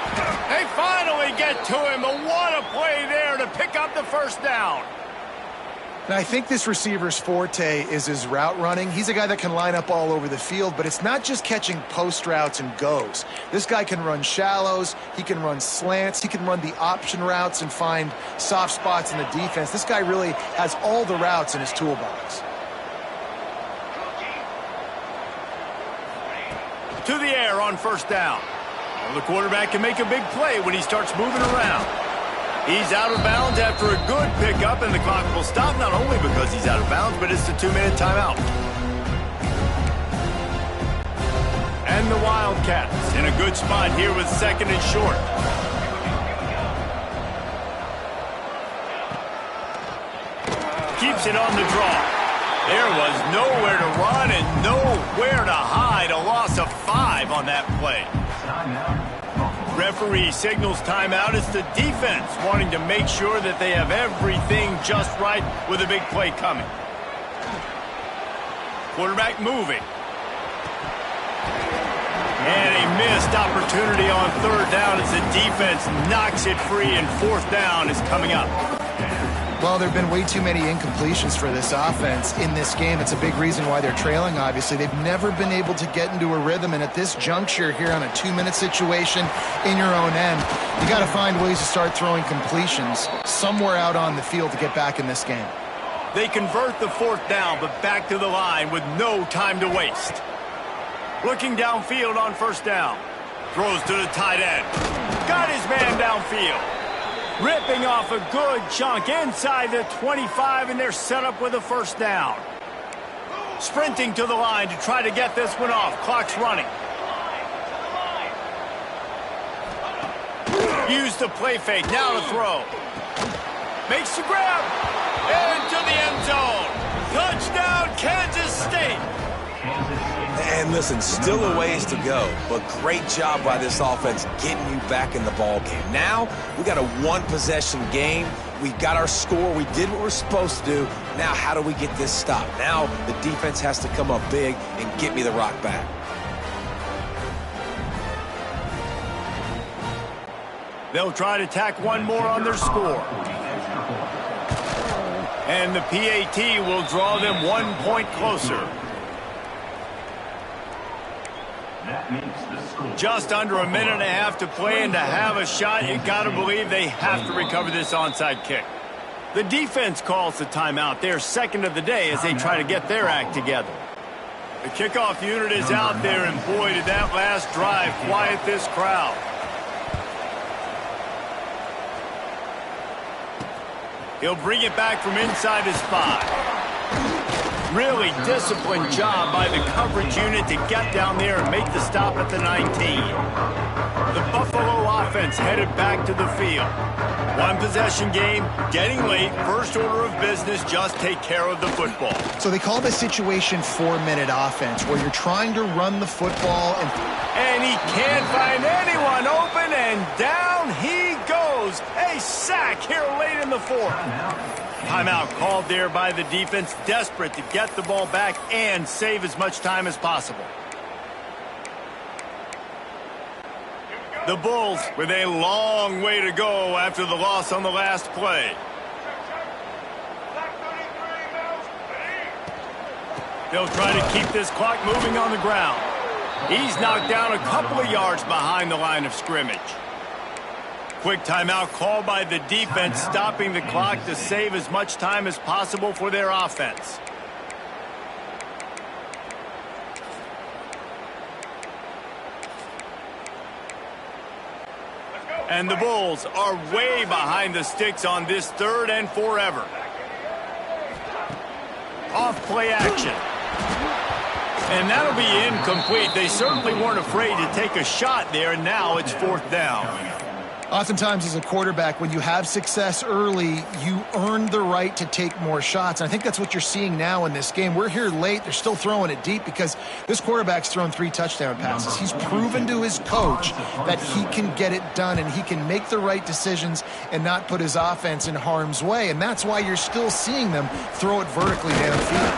They finally get to him, but what a play there to pick up the first down. And I think this receiver's forte is his route running. He's a guy that can line up all over the field, but it's not just catching post routes and goes. This guy can run shallows, he can run slants, he can run the option routes and find soft spots in the defense. This guy really has all the routes in his toolbox. To the air on first down. Well, the quarterback can make a big play when he starts moving around. He's out of bounds after a good pickup, and the clock will stop not only because he's out of bounds, but it's the 2-minute timeout. And the Wildcats in a good spot here with 2nd and short. Keeps it on the draw. There was nowhere to run and nowhere to hide. A loss of 5 on that play. Referee signals timeout. It's the defense wanting to make sure that they have everything just right with a big play coming. Quarterback moving. And a missed opportunity on third down as the defense knocks it free, and fourth down is coming up. Well, there have been way too many incompletions for this offense in this game. It's a big reason why they're trailing, obviously. They've never been able to get into a rhythm, and at this juncture here on a 2-minute situation in your own end, you got to find ways to start throwing completions somewhere out on the field to get back in this game. They convert the fourth down, but back to the line with no time to waste. Looking downfield on first down. Throws to the tight end. Got his man downfield. Ripping off a good chunk inside the 25, and they're set up with a first down. Sprinting to the line to try to get this one off. Clock's running. Use the play fake. Now to throw. Makes the grab. Into the end zone. Touchdown, Kansas State. And listen, still a ways to go, but great job by this offense getting you back in the ball game. Now, we got a one-possession game. We got our score. We did what we're supposed to do. Now, how do we get this stopped? Now, the defense has to come up big and get me the rock back. They'll try to tack one more on their score. And the PAT will draw them 1 point closer. Just under a minute and a half to play, and to have a shot, you got to believe they have to recover this onside kick. The defense calls the timeout. They're second of the day as they try to get their act together. The kickoff unit is out there, and boy, did that last drive quiet this crowd. He'll bring it back from inside his 5. Really disciplined job by the coverage unit to get down there and make the stop at the 19. The Buffalo offense headed back to the field. One possession game, getting late, first order of business, just take care of the football. So they call this situation 4-minute offense, where you're trying to run the football. And he can't find anyone open, and down he goes. A sack here late in the fourth. Timeout called there by the defense, desperate to get the ball back and save as much time as possible. The Bulls with a long way to go after the loss on the last play. They'll try to keep this clock moving on the ground. He's knocked down a couple of yards behind the line of scrimmage. Quick timeout called by the defense, stopping the clock to save as much time as possible for their offense. And the Bulls are way behind the sticks on this third and forever. Off play action. And that'll be incomplete. They certainly weren't afraid to take a shot there, and now it's fourth down. Oftentimes as a quarterback, when you have success early, you earn the right to take more shots. And I think that's what you're seeing now in this game. We're here late. They're still throwing it deep because this quarterback's thrown 3 touchdown passes. He's proven to his coach that he can get it done and he can make the right decisions and not put his offense in harm's way. And that's why you're still seeing them throw it vertically downfield.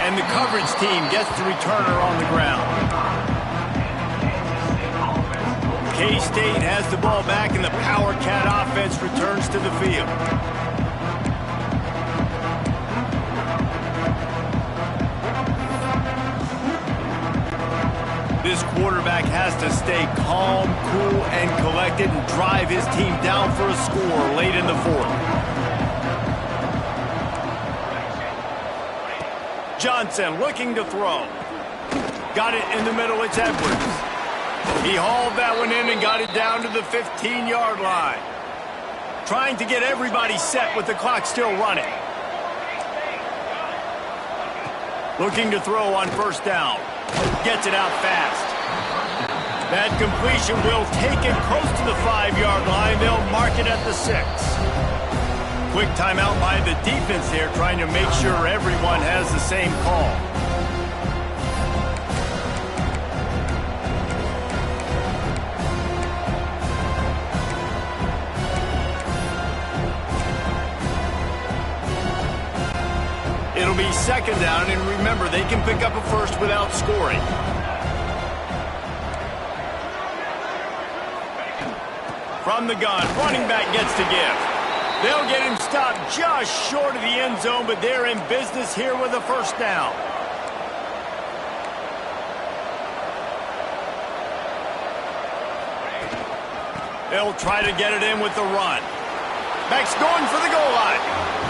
And the coverage team gets the returner on the ground. K-State has the ball back, and the Power Cat offense returns to the field. This quarterback has to stay calm, cool, and collected and drive his team down for a score late in the fourth. Johnson looking to throw. Got it in the middle. It's Edwards. He hauled that one in and got it down to the 15-yard line. Trying to get everybody set with the clock still running. Looking to throw on first down. Gets it out fast. That completion will take it close to the 5-yard line. They'll mark it at the 6. Quick timeout by the defense there, trying to make sure everyone has the same call. be second down, and remember, they can pick up a first without scoring. From the gun, running back gets to give. They'll get him stopped just short of the end zone, but they're in business here with a first down. They'll try to get it in with the run. Back's going for the goal line.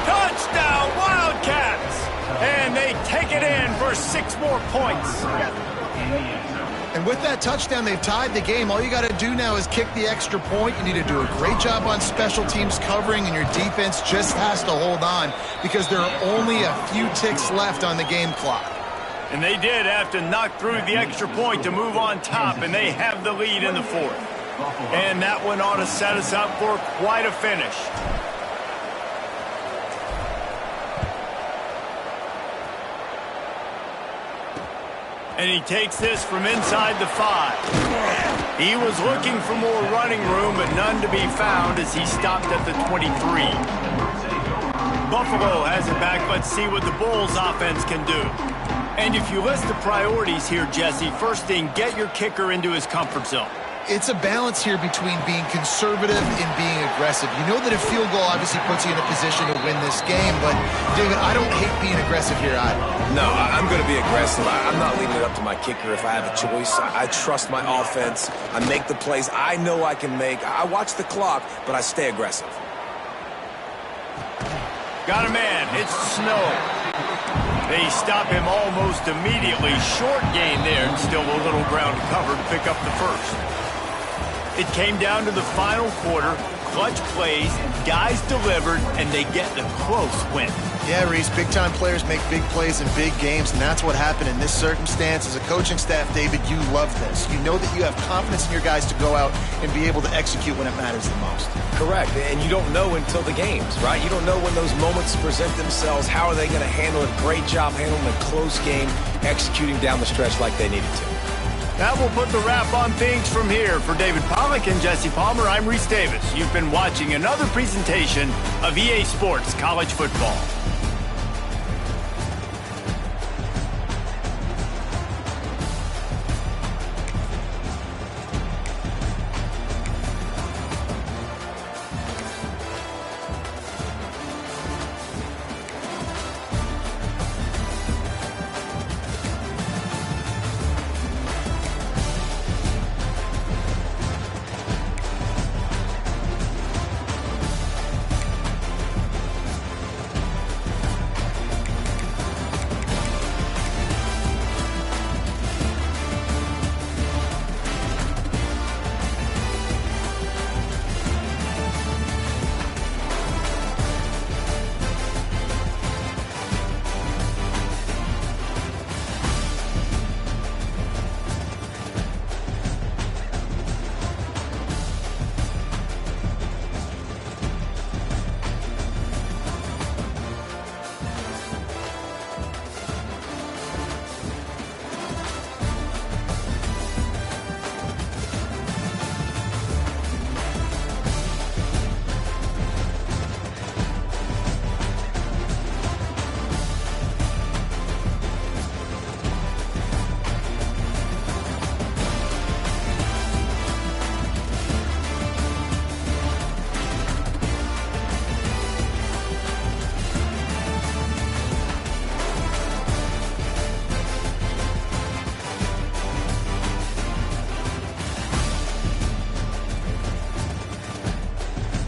Touchdown, Wildcats! And they take it in for 6 more points. And with that touchdown, they've tied the game. All you got to do now is kick the extra point. You need to do a great job on special teams covering, and your defense just has to hold on because there are only a few ticks left on the game clock. And they did have to knock through the extra point to move on top, and they have the lead in the 4th. And that one ought to set us up for quite a finish. And he takes this from inside the 5. He was looking for more running room, but none to be found as he stopped at the 23. Buffalo has it back. Let's see what the Bulls offense can do. And if you list the priorities here, Jesse, first thing, get your kicker into his comfort zone. It's a balance here between being conservative and being aggressive. You know that a field goal obviously puts you in a position to win this game, but, David, I don't hate being aggressive here either. No, I'm going to be aggressive. I'm not leaving it up to my kicker if I have a choice. I trust my offense. I make the plays I know I can make. I watch the clock, but I stay aggressive. Got a man. It's Snow. They stop him almost immediately. Short gain there, and still a little ground to cover to pick up the first. It came down to the final quarter. Clutch plays, guys delivered, and they get the close win. Yeah, Reese, big-time players make big plays in big games, and that's what happened in this circumstance. As a coaching staff, David, you love this. You know that you have confidence in your guys to go out and be able to execute when it matters the most. Correct, and you don't know until the games, right? You don't know when those moments present themselves. How are they going to handle it? Great job handling a close game, executing down the stretch like they needed to. That will put the wrap on things from here. For David Pollack and Jesse Palmer, I'm Reese Davis. You've been watching another presentation of EA Sports College Football.